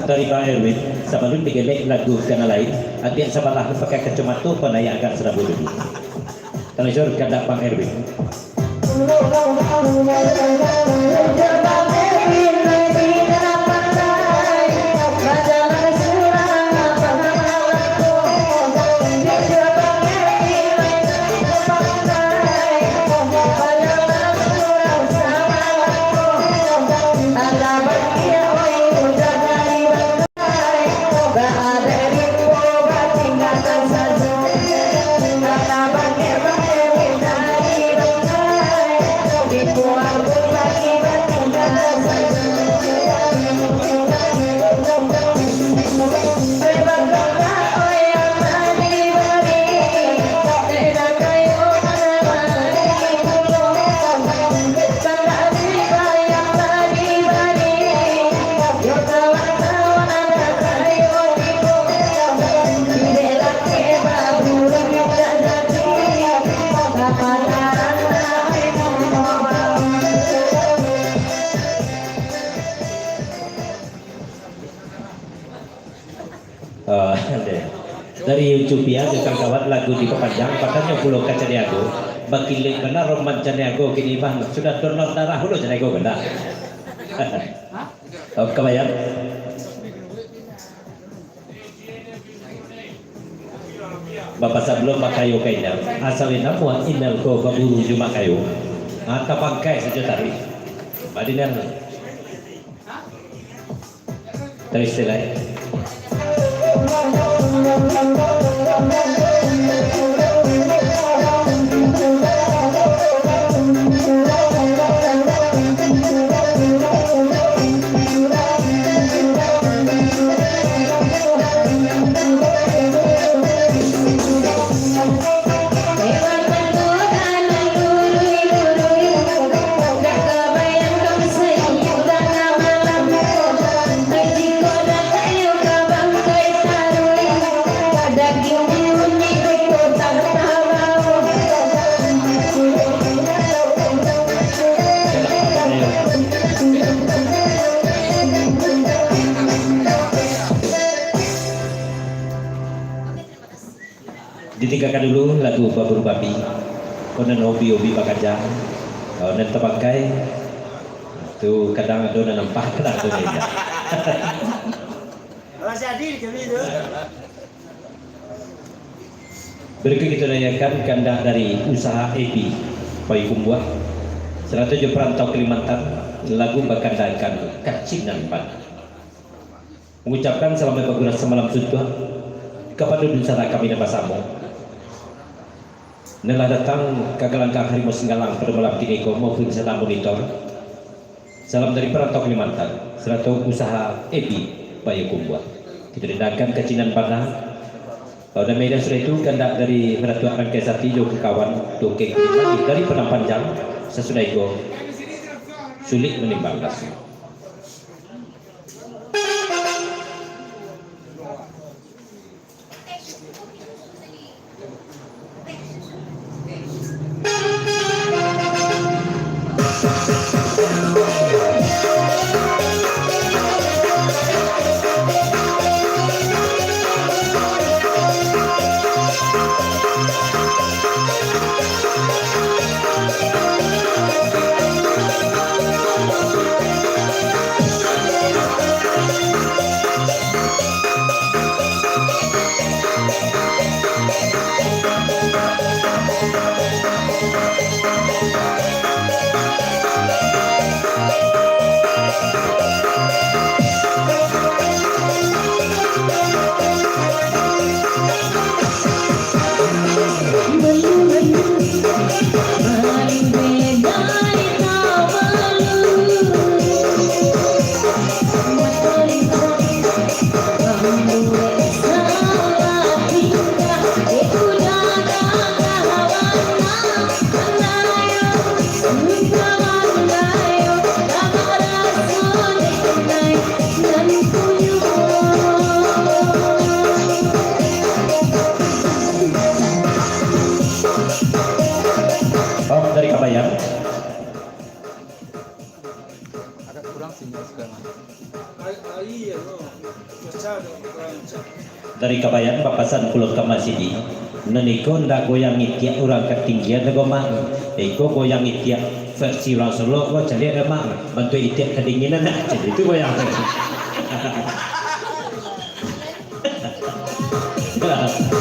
dari Pak Erwin sebelum digelek lagu kena lain adik sebelah pakai kacamata penaya akan serabut dulu kalau jor kada Bang Erwin Dari YouTube ya, kawan-kawan lagu di Kepanjang, katanya Pulau Kacaniago, bakile benar Roman Caniago kini bang sudah donor darah dulu Caniago benar. Oh, kebayang? Bapak sebelum makayo kainya, asalnya muat inal ko kaburu cuma kayo, mata pangkai saja tadi, badinan, dari istilah. Ditinggalkan dulu lagu Babur Babi, konon hobi bakajang, dan terpakai tu kadang ada nampak kadang ada tidak. Alas jadi kami itu. Berikut kita rayakan kandah dari usaha Ebi Payukumbuah, serata je perantau Kalimantan, lagu bakandakan kacinan pan. Mengucapkan selamat bergurau semalam suntuh kepada dulsara kami dan Basamo. Nelah datang ke langkah harimau singgalang pada malam tiniko maupun serta monitor. Salam dari perantau Kalimantan, serta usaha Ebi Payukumbuah. Kita dengarkan kacinan panah. Dan media sudah itu kandak dari Ratu Rangkai Sati jo ke kawan tukeng dari Padang Panjang sesudah itu sulit menimbang nasi. Dari Kabayan papasan Pulau Kamasidi naniko ndak goyang itiak orang ketinggian nego mak eko goyang itiak versi orang Solo gua cari ada mak bantu itiak kedinginan nah jadi itu goyang. Bye.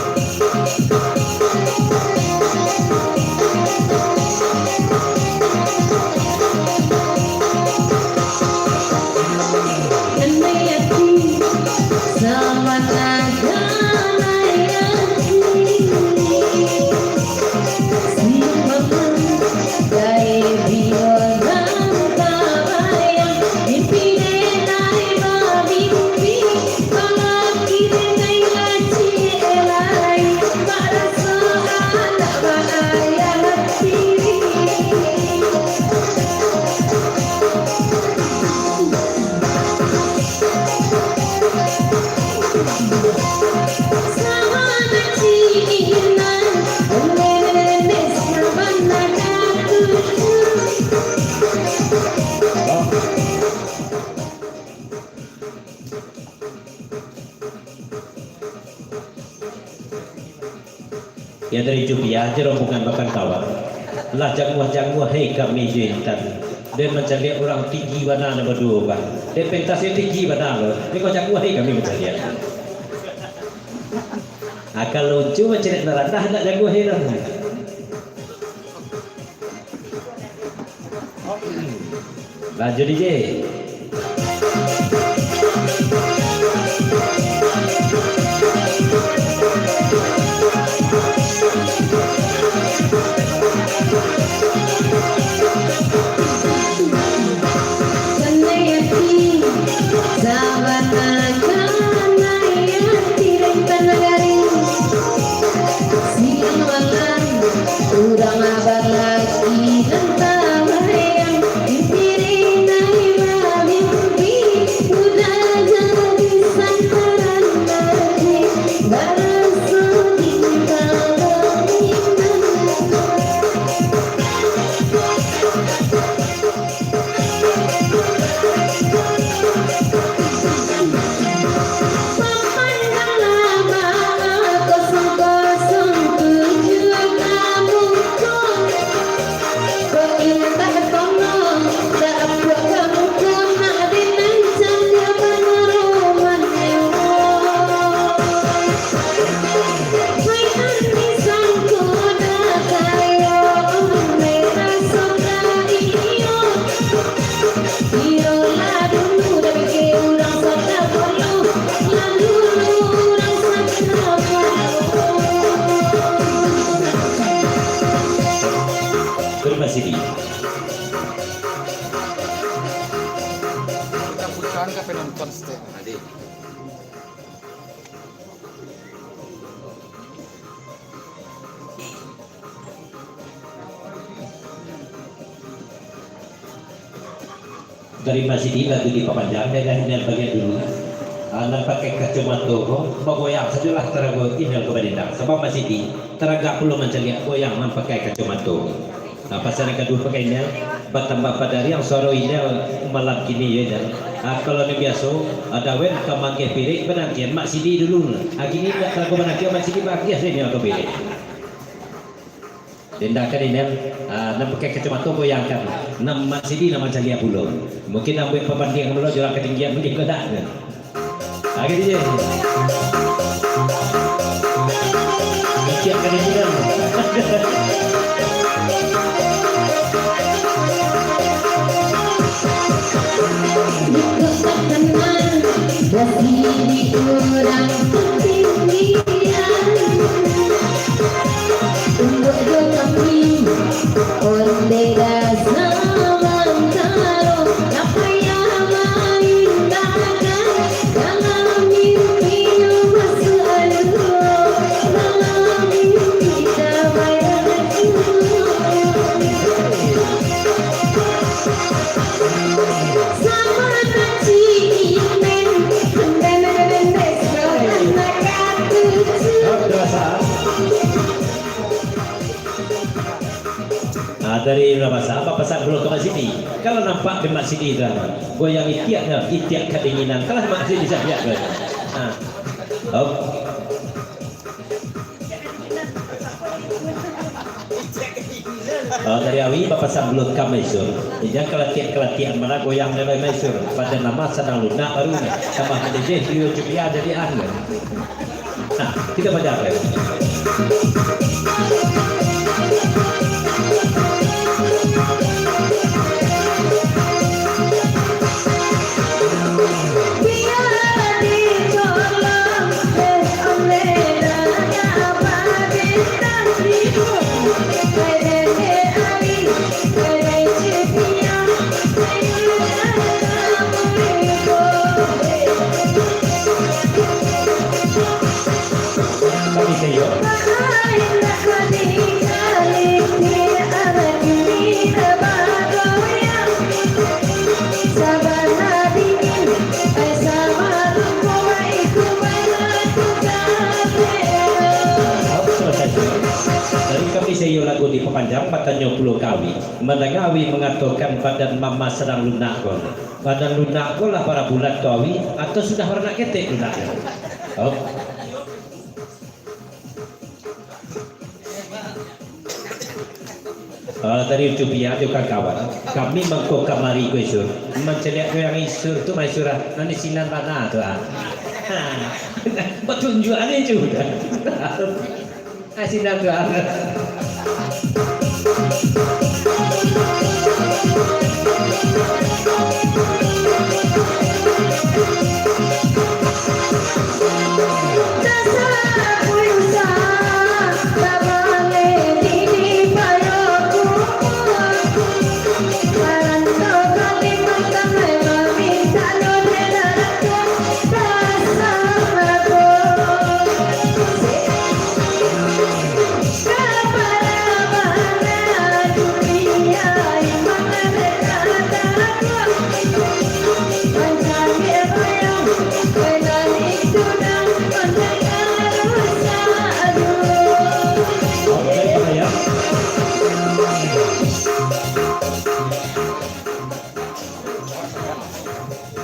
Ya dari Jumia aja rombongan makan kawan. Lah jangan hei kami jentan. Dia mencari orang tinggi mana nama berdua kan. Dia pentasnya tinggi mana lo. Dia kau jangan hei kami mencari. Akal lucu mencari rendah nak jangan hei lah. Lanjut DJ. Udah ngabar lagi tentang yang dipilih naik mimpi udah jadi santaran lagi barasa cinta Sini. Kita bukan ke penonton stay. Adik. Dari masjid ini lagu di Papanjang dan bagian dulu. Anak pakai kacamata ko, bagoyang sajalah terago inal ke badindang. Sebab masjid ini teraga perlu mencari goyang pakai kacamata. Nah, pasal yang kedua pakai inal, bertambah pada yang suara inal malam kini ya dan. Kalau ni biasa ada wen kamangke pirik benangkian mak sidi dulu. Gini tak terago benangkian mak sidi bagi aslinya ke pirik. Tindakan ini nak pakai kacamata goyangkan. Nam mak sidi nama cari pulau. Mungkin ambil perbandingan dulu jual ketinggian mungkin ke tak. Gitu je. Siapkan ini dah. Di kurang ketinggian untuk kami orang beda zaman taruh apa yang main bahkan dalam mimpi selalu dalam mimpi bayar sama nanti Dari bahasa apa pesan dulu ke masjid ini? Kalau nampak di masjid ini goyang itiak kedinginan. Kalau masjid bisa lihat kan? Dari awi bapak sambulut ke Maisur. Jangan kelatihan mana goyang dari Maisur. Pada nama sedang lunak baru sama ada jadi Jumia jadi angin. Nah, kita baca apa ya? Saya lagu di Papanjang patanya pulau kawi mendengawi mengatakan badan mama sedang lunak kol badan lunak kol lah para bulat kawi atau sudah pernah ketek lunak Dari Jubia juga kawan kami mengko kamari ko isur menceliak ko yang isur tu mai surah nanti sinan tanah tu petunjukannya juga sinan tu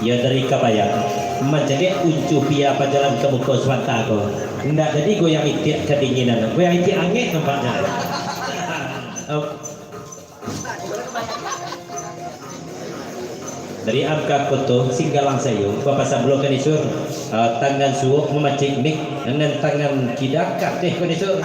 ya dari kabayan menjadi uncupia pajalan ke muka swantako ndak jadi goyang itik kedinginan goyang itik angin tempatnya dari angka foto singgalang sayu bapak sablo kan isur tangan suuk memacik mik dengan tangan kidakat kan isur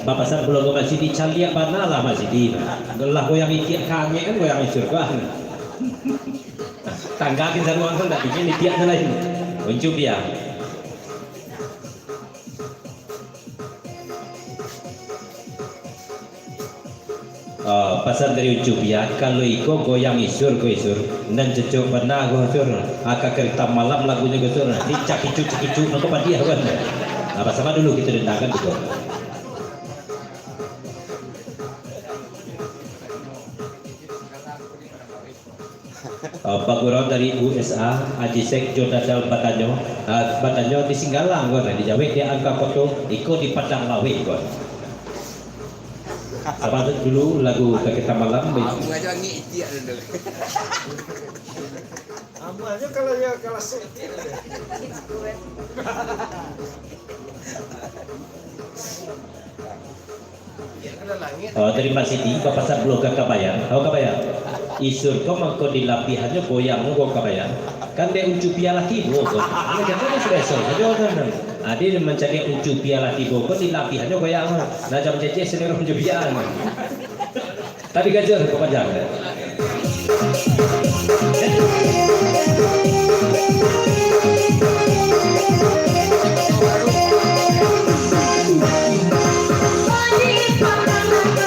Bapak saya belum masih dicaliak mana lah masih di gelah goyang itik kange kan goyang isur kan tanggakin sarung kan tak bikin itik lain uncup ya pasal dari uncup ya kalau iko goyang isur go isur dan cecok pernah go isur akak kereta malam lagunya go isur ini cakicu nopo padia kan apa sama dulu kita dendakan juga. Pak Guru dari USA, Ajisek Jodadal Batanyo, Batanyo di Singgalang gua, di Jawa dia angka foto, ikut di Padang Lawe gua. Sama dulu lagu kita malam. Kamu aja ngitia dulu. Kamu aja kalau ya kelas Terima kasih Bapak Sablo ke Kabayan. Tahu Kabayan? Isur kau mangko di lapihannya goyang kau Kabayan. Kan dia uncupia laki boko. Ini jangan sudah saja kan. Dia mencari uncupia laki boko di lapihannya goyang. Nah jam cece sendiri uncupia. Tapi gajar kau panjang. Bye.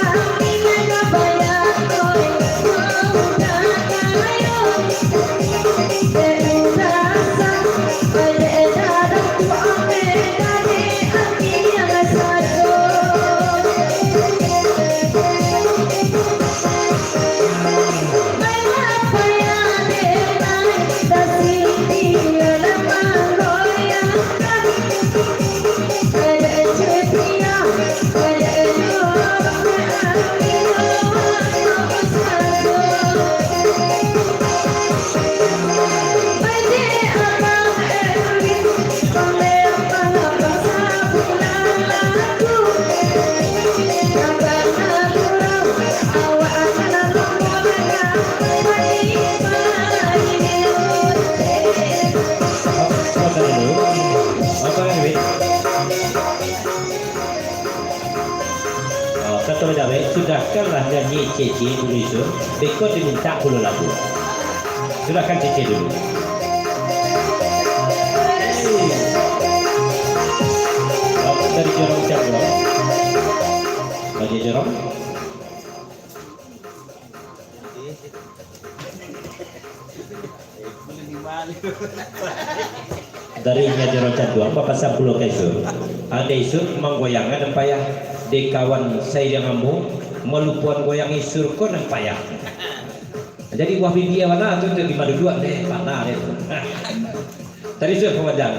Dawe, sudahkanlah nyanyi Cece dulu itu. Beko diminta puluh lagu. Sudahkan Cece dulu. Dari Jorong Cakro. Bagi Jorong. Dari Jorong Cakro, Bapak Sapulo Kesur. Ada isu menggoyangkan dan payah. Di kawan saya yang kamu melupuan goyang isur ko dan payah. Jadi wah bibiya mana tu di madu dua deh mana deh. Tadi sudah pemandang.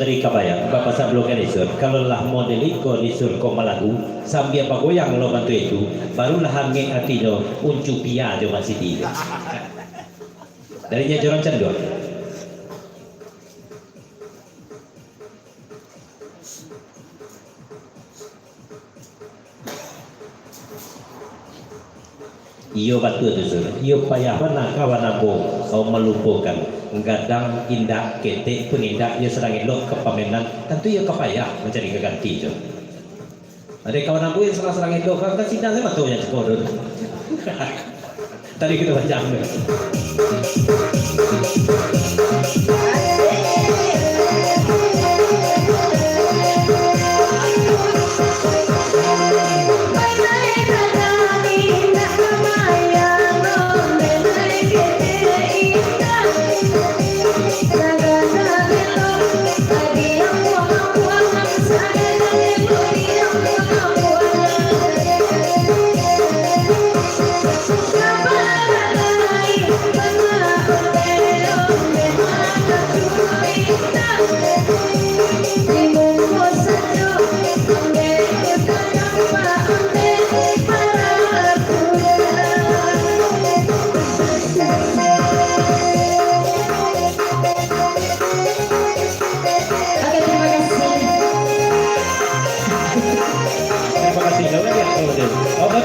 Dari kabaya, Bapak Sablokan isur. Kalau lah model iko isur ko malagu, sambil apa goyang lo bantu itu, barulah hange artinya uncu pia jo masih di. Darinya Jorong Cendor. Iyo batu itu sur. Iyo payah mana kawan aku melupakan. Gadang indah ketek pengindah ia sedang elok kepamenan tentu ia kepayah mencari keganti tu. Ada kawan aku yang serang elok kan sidang saya matunya sekolah dulu. Tadi kita baca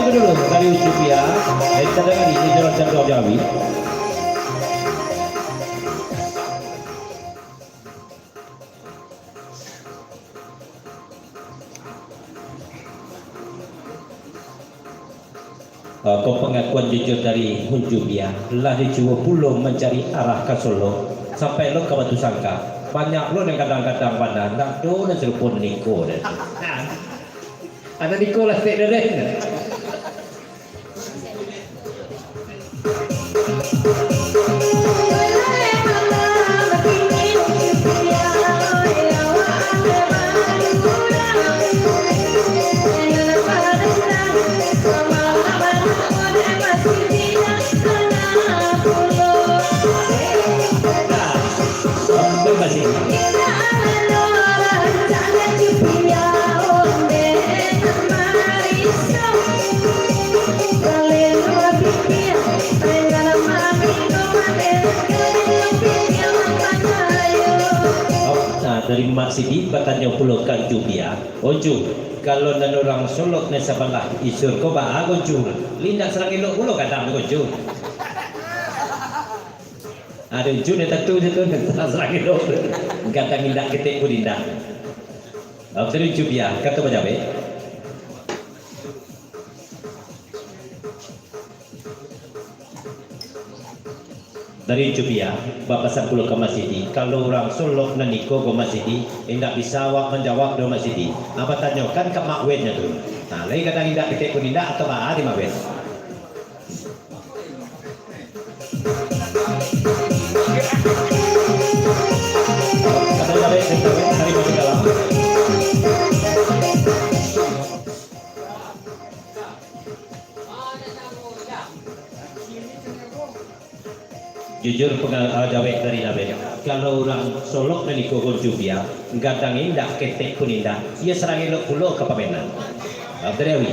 dulu dari ujung ya. Kita dengar ini Jorong Cendor Jawi. Kau pengakuan jujur dari Hunjubia lah dicoba pulau mencari arah ke Solo sampai lo ke Batu Sangka. Banyak lo yang kadang-kadang pandang tak do dan serupun Niko deh. Ada Niko lah tak deh. Dari Mak Sidi batanya pulau Kanjubia Oju kalau nan orang solok ne sabalah isur ko ba agonju linda serang elok pulau kadang goju ada ju ne tatu itu serang elok kata minda ketek pun linda dari Jubia kata bajabe dari Jubia bapasan pulau ke masjid. Kalau orang Solo naniko ke masjid tidak bisa awak menjawab do masjid. Apa tanyakan ke makwetnya tu. Nah, lagi kata tidak pikir pun tidak atau apa di makwet. Dari bagian dalam. Jujur pengawet dari Nabi. Kalau orang Solok dan Ikut Jubia, gadang indah ketek pun indah. Ia serang elok pulau ke Pamenan. Dari Awi.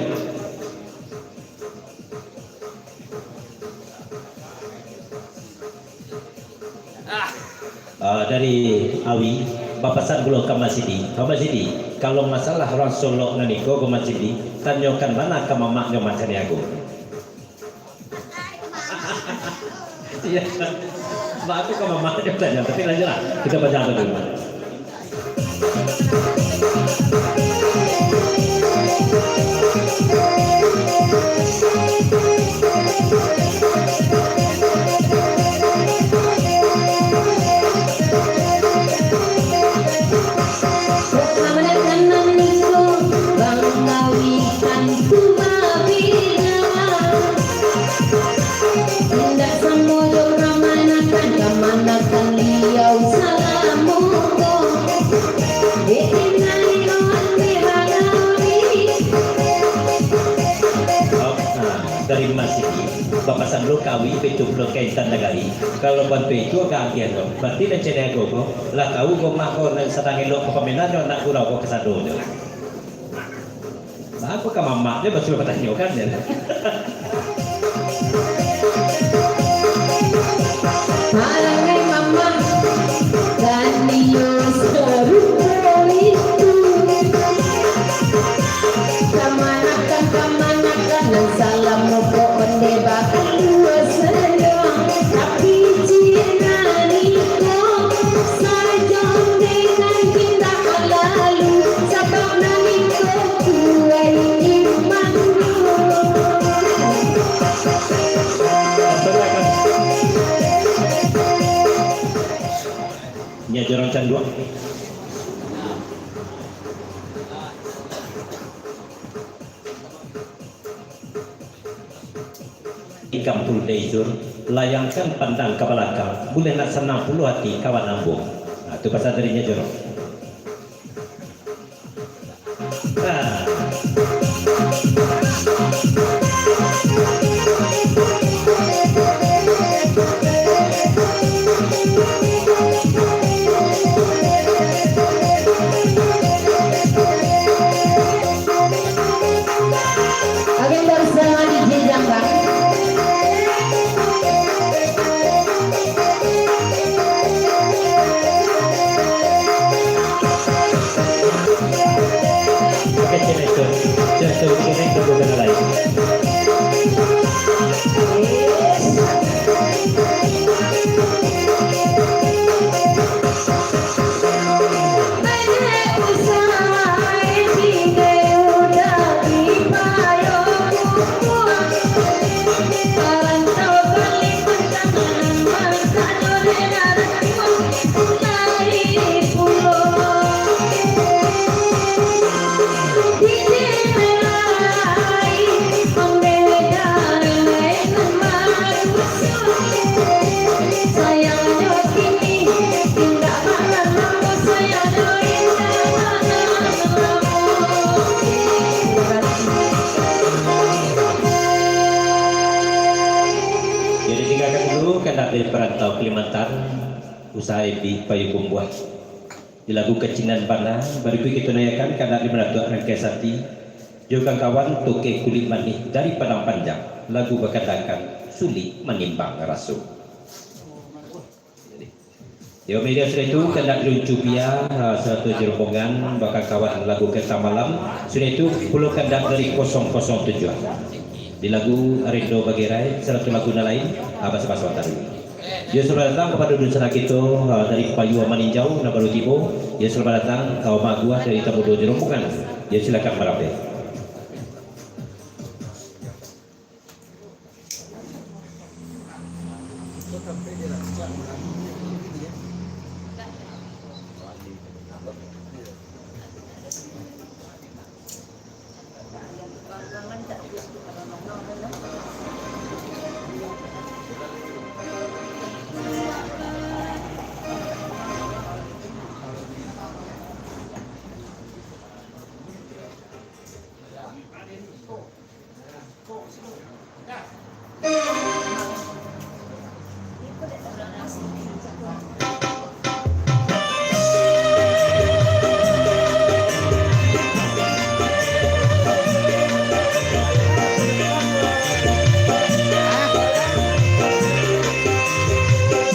Dari Awi, bapasan pulau ke Masjid. Kalau masalah orang Solok dan Ikut ke Masjid, tanyakan mana ke mamaknya macam aku. Iya, aku ke mama aja tanya, tapi lanjut lah, kita baca apa dulu. Dari masjid bapasan lo kawi itu lo kaitan negari kalau bantu itu agak agian lo berarti dan cedek go lah kau go makor dan sedang elok ke pemenan dan nak kurau go kesado dia aku ke mama dia betul bertanya kan dia Hai mama dan dia seru itu kamanakan dan salam moko mendebakan dua sedang tapi cinta niko sajong dengan cinta lalu sabab naniko kuai iman nya jorong canduang kampung Deizur layangkan pandang ke belakang boleh nak senang puluh hati kawan ambung. Nah, itu pasal darinya jorok. Agen bersama DJ Jangkang. Dari perantau Kalimantan usaha di Payung Buah di lagu Kecinan Panah baru kita naikkan karena di Meratuk Rangkai Sati juga kawan toke kulit manis dari Padang Panjang lagu berkatakan sulit menimbang rasul. Di media sudah itu kena Jubia satu jerombongan bakal kawan lagu Kerta Malam sudah itu pulau kandak dari 007 di lagu Rindo Bagirai satu lagu lain Abas Wataru. Ya selamat datang kepada dunia kita dari Payu Maninjau Nabaru Tibo. Ya selamat datang kaum Magua dari Tamudo Jerombongan. Ya silakan merapat. Tapi dia rasa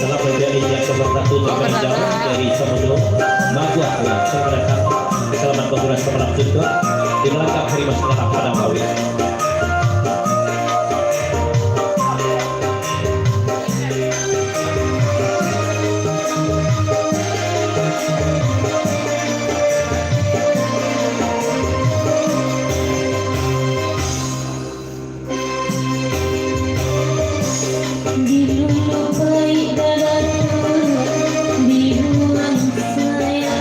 Salah menjadi yang satu terpanjang dari Samudra Mabuah Semerangkat Selamat Penguras Kepala Tuntua di Melangkah Harimau Sekarang Padang Bawi. Dilumpai dadaku di ruang saya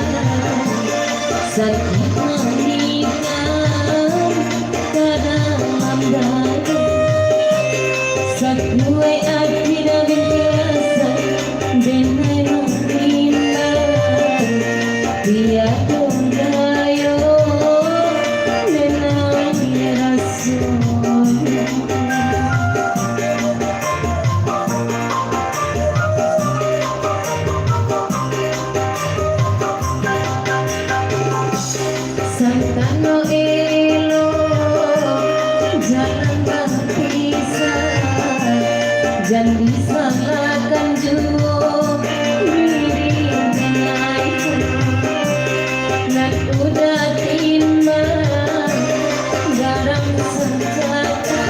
sakit meninggal ke dalam dada sakue akhirnya biasa dan memang indah tiada daya menang rasa. Sangkano elo jalan berpisah jangan disalahkan juga diri menaik nak udah timbang garam senjata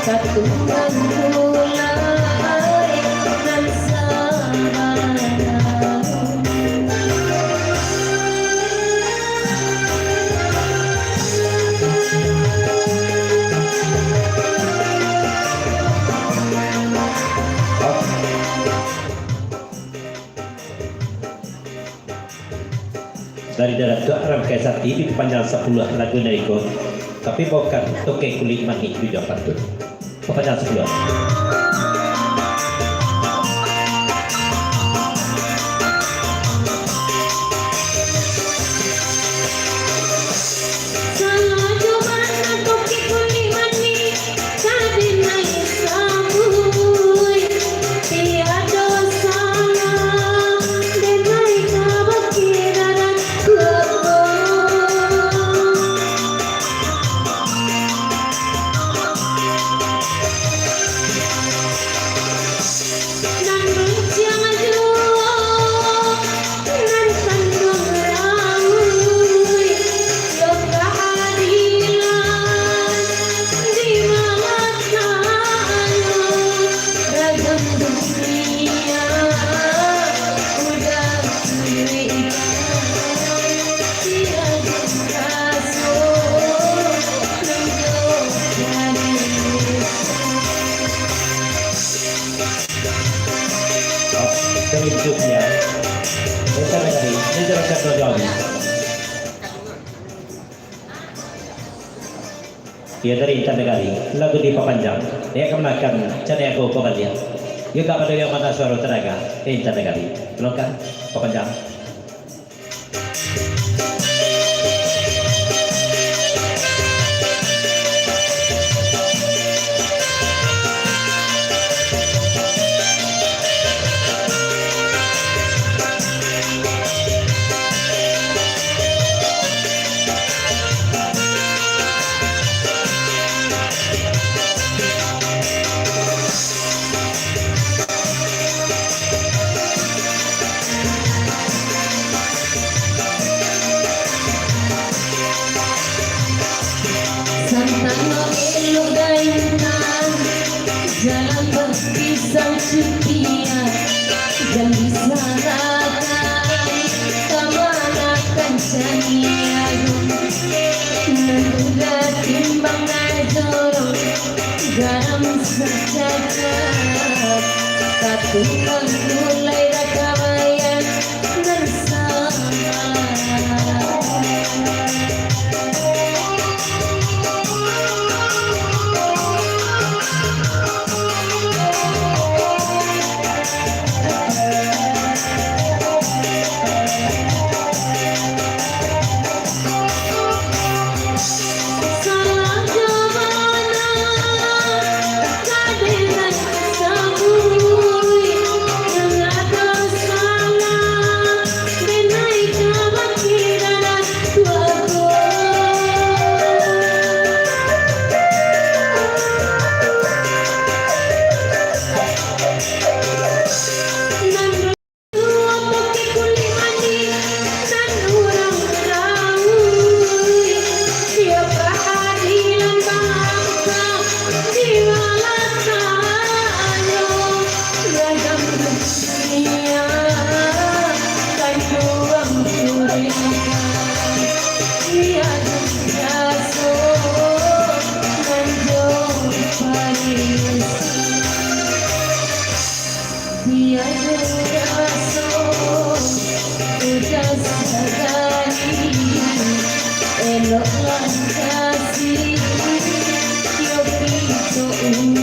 katungan mulai dan sabar. Dari darat ke Aram Kaisati di kepanjangan 10 lagu Naiko, tapi bukan toke kulit mani di dapat tu. Kepanjangan 10. Salah coba nak kulit mani tadi naik sambui tiada salah dan naik kabak kiraran dan rencana jua dan kandung ramai yang keadilan di mana ragam dunia udah berikan tiada kasut untuk Dari hidupnya, saya dari ini jangan saya jauh. Dia dari Intan Negari, lagu di Papanjang. Dia akan menakan cara aku Papanjang. Dia tak ada yang mana suara tenaga. Intan Negari, belumkan Papanjang. Santano elo gaintan jalan berpisah setia dan disalahkan kemana kancania menduga timbang ngajorong garam sejagat Aturan mulai rakamayan bersama. Salah jabana kadenan sabui Nangada salah benai kabakiran tuaku Nan dua pakai kulit mani dan orang raui Tiap perhatian bangsa diwalasannya Ragam dunia kan juang curiga Ia jasa menjauh Paris Ia jasa udah sadari Eloklah kasih Yopi tu'un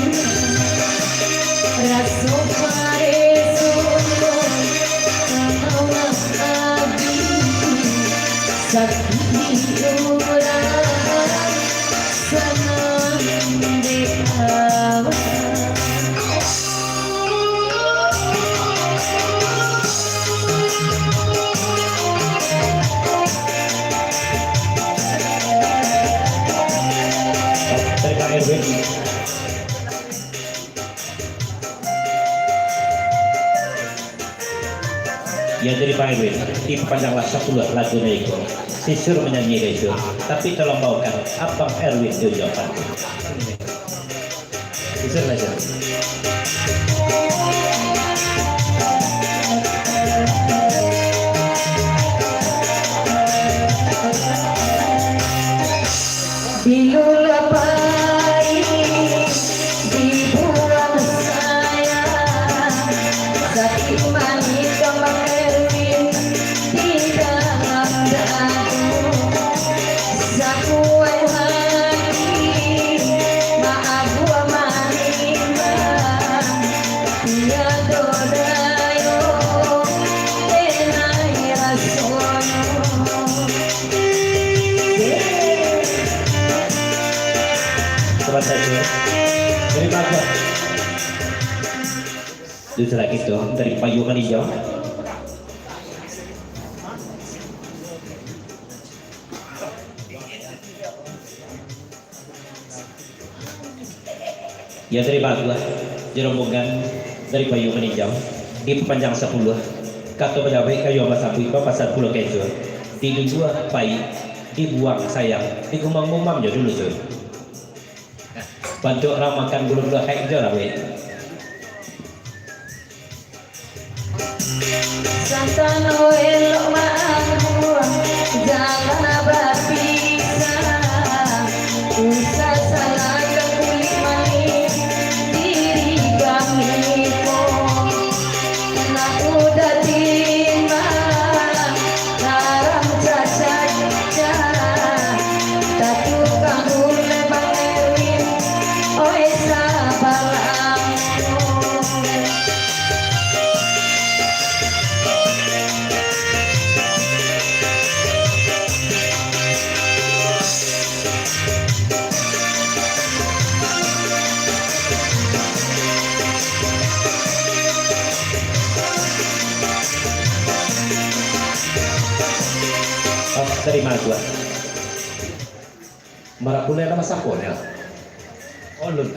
Raso pareso Kamaulah abdi Sakti orang Sanang dekawa Dari Pak Erwin. Ya dari Pak Erwin, dipanjanglah 10 lagu Nego. Sisur menyanyi itu, tapi tolong bawakan Abang Erwin itu jawaban. Sisur aja. Bilula baik dibuang sayang Sakit manis Abang Erwin di dalam dagu Sakuai hati maaf gua manimbang Tiada dayo enai rasono Terima kasih. Dari Bapak. Justru itu dari Payungan Hijau. Ya dari Bapak. Jerombongan dari Payungan Hijau. Di panjang 10. Kata pejabat kayu sama sapu itu pasar pulau kejo. Di dua pai dibuang sayang. Di kumang-kumang aja dulu tuh. Bantu orang makan bulu-bulu hektar lah weh. Santano elok ma'amu jangan berpisah Usah salahkan kulit manis diri kami pun Nak udah timbang haram caca Tatu kamu lebang Erwin oi sabar aku Oh, terima gua. Marapulnya nama saponel. Oh, lu.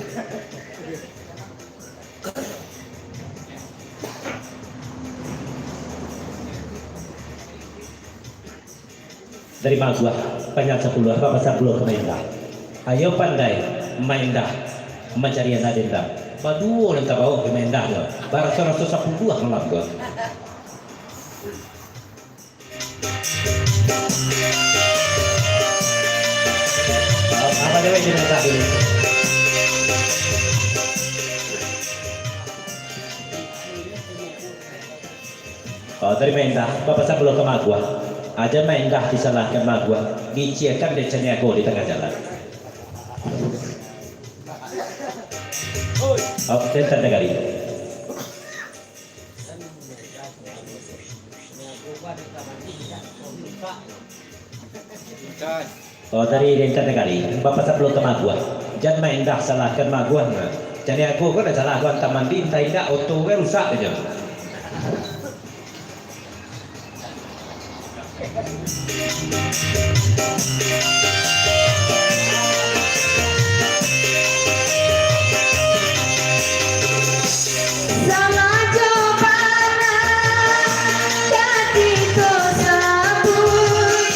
Dari gua, banyak 10 apa 10 kemendah. Ayo pandai maindah mencari yang dendam. Padu orang tak bawa kemendah lo. Baru 110 malam gua. Apa dewe di mata dulu? Oh, dari Mendah, Bapak saya belum ke Magua. Aja Mendah disalahkan Magua, diciekan di Caniago di tengah jalan. Oh, dan negari. Oh, dari Rentan negari, Bapak saya belum ke Magua. Jangan Mendah salahkan Magua. Caniago kan ada salah gua taman di tidak auto rusak aja. Sama jobana jadi tersabut,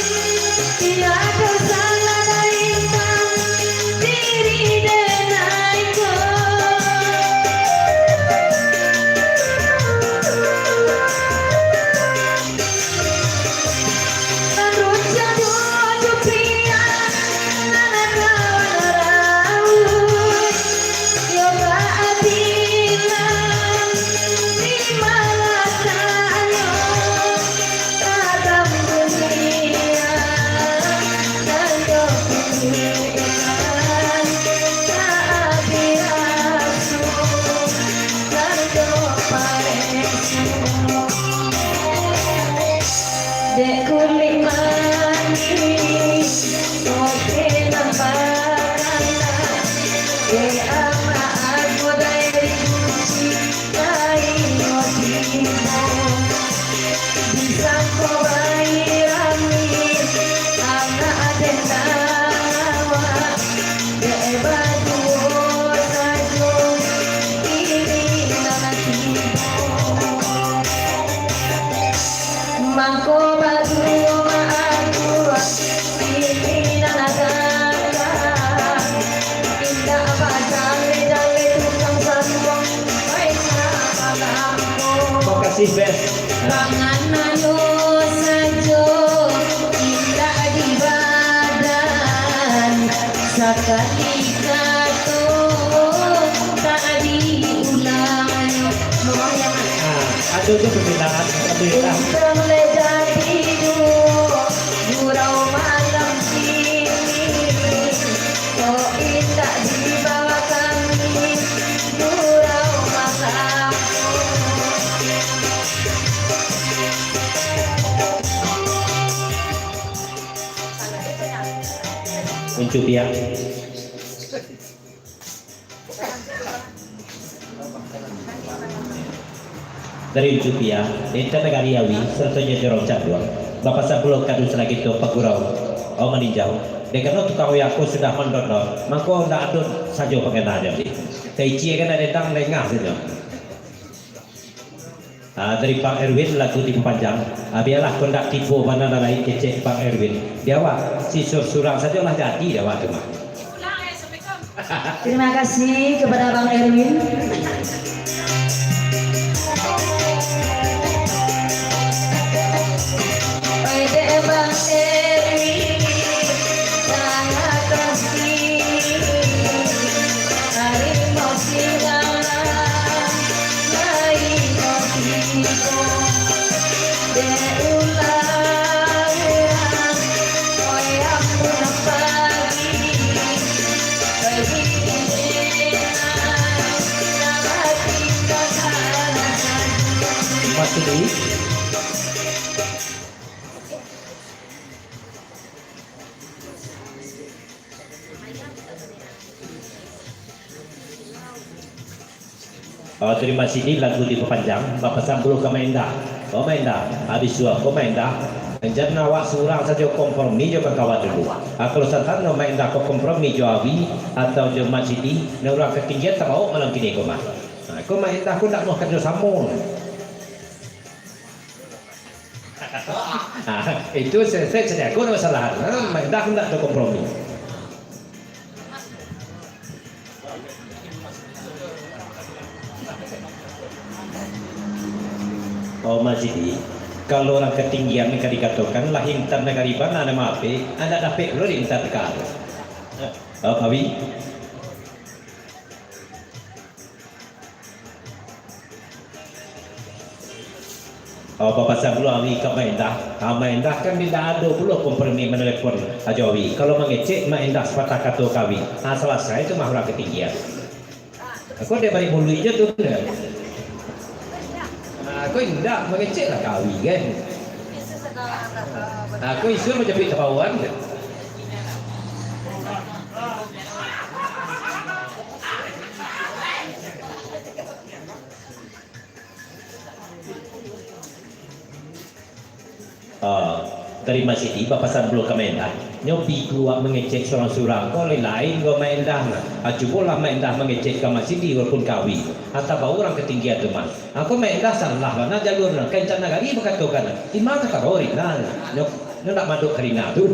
tiada salah dalam diri denaiku. Menurut jadwal jupian, nana kawan raut, yoga adilan di malasanyo, kadang dunia dan kepikiran, tak biasu dan doparesu. Dek kulit manis, kopi nampakkan. Dek ama aku dari kunci kain otimo. Bisa kau bayami, anak ada nawa. Dek baju sajo, ini nanti. Mangko baju aku ini nanaga indah padang dale tukang sambung baik malamku Makasih Bes. panganan sajo indah di badan sekali katu tak diulang moyang Aduh itu permintaan. Untuk jadi gurau malam ini, oh indah di bawah kami, gurau malamku. Untuk dia. Dari Jupia, Denta negari Yawi, serta Jorong Cadwa, Bapak Sabulok kadu selagi itu Pagurau, oh meninjau. Dengan itu kau aku sudah mendonor, maka ndak adun saja pengen aja. Kaici kan ada tang lengah saja. Dari Pak Erwin lagu tipu panjang, biarlah kau ndak tipu mana lain kecek Pak Erwin. Dia wah si surang saja lah jadi dia wah tu mah. Terima kasih kepada Bang Erwin. Bang Erwin sangat kasih harimau singgah lain motivo deulang oyang pulang pagi bagi nama kita Masih di terima kasih lagu di panjang Bapak Sambul ke Mendah. Oh Mendah, habis dua ke Mendah. Jangan awak surang saja kompromi juga kawan dulu. Kalau satan no Mendah ke kompromi Jawi atau jo Masjidi, no orang ketinggian tak mau malam kini kau mah. Kau Mendah kau tak mau kerja sama. Itu saya kau no salah. Mendah kau tak ada kompromi. Oh Masjidi, kalau orang ketinggian mereka dikatakan lah hintar negariban ada maafe, anda dapat lo hintar dekat. Oh Pawi. Oh, papasan pula awi ke Maindah. Maindah kan tidak ada pula kompromi menelepon aja awi. Kalau mengecek Maindah sepatah kata kawi. Selesai itu mah orang ketinggian. Aku dia balik mulu je tu. Aku tidak mengecek lah kawi kan. Aku isu macam pita bawaan. Terima kasih papasan belum ke Maindah. Nyobi keluar mengecek surang-surang. Kau lain kau Maindah. Cubalah Maindah mengecek ke Masjid walaupun kawi. Atau bawa orang ketinggian tu mas. Aku Maindah salah lah. Nak jalur nak kencana lagi berkatakan. Imam kata orang lah. Nyok nak maduk kerina tu.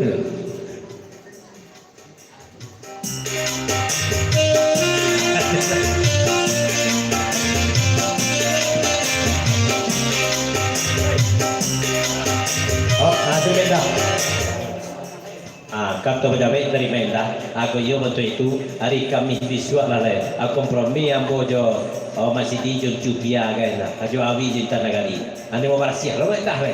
Maindah. Kata pejabat dari Maindah. Aku yo betul itu hari Kamis besok lah le. Aku kompromi yang bojo masih di Jogja kan. Ajo awi di tanah gali. Ane mau bersiap lo Maindah le.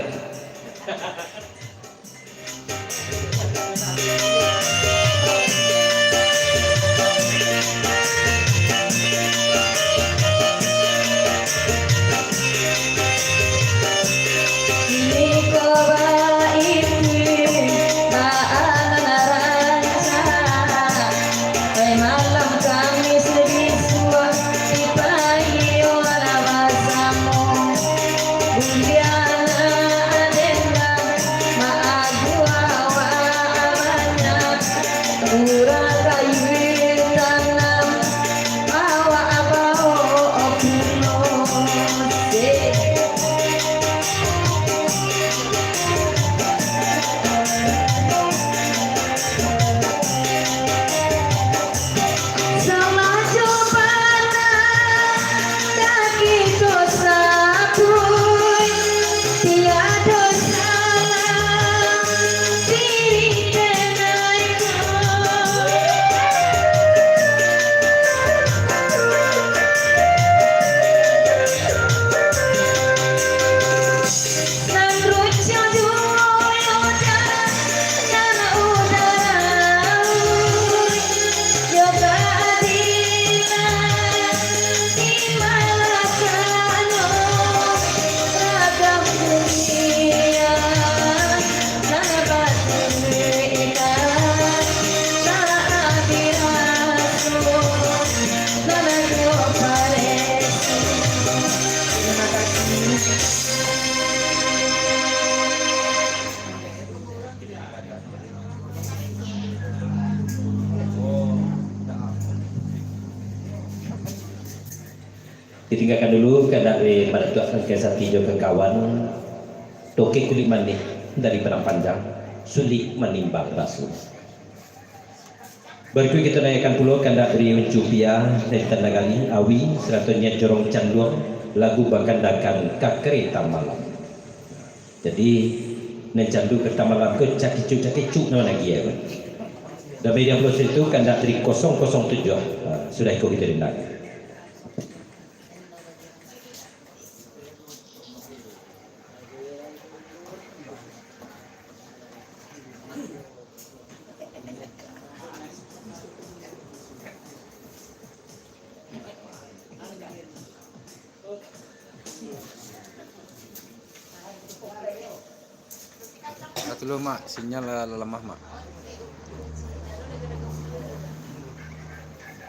Ditinggalkan dulu karena pada tuakan kisah tijo ke kawan toke kulit manik dari perang panjang sulit menimbang rasul. Berikut kita naikkan pulau kandak dari Uncupia dari Tandagali Awi seratunya Jorong Canduang lagu bakandakan Kakereta Malam. Jadi nencandu kereta malam ke cakicu nama lagi ya. Dan media plus itu kandak dari 007 sudah ikut kita dengar. Satu lo mak, sinyal lemah mak.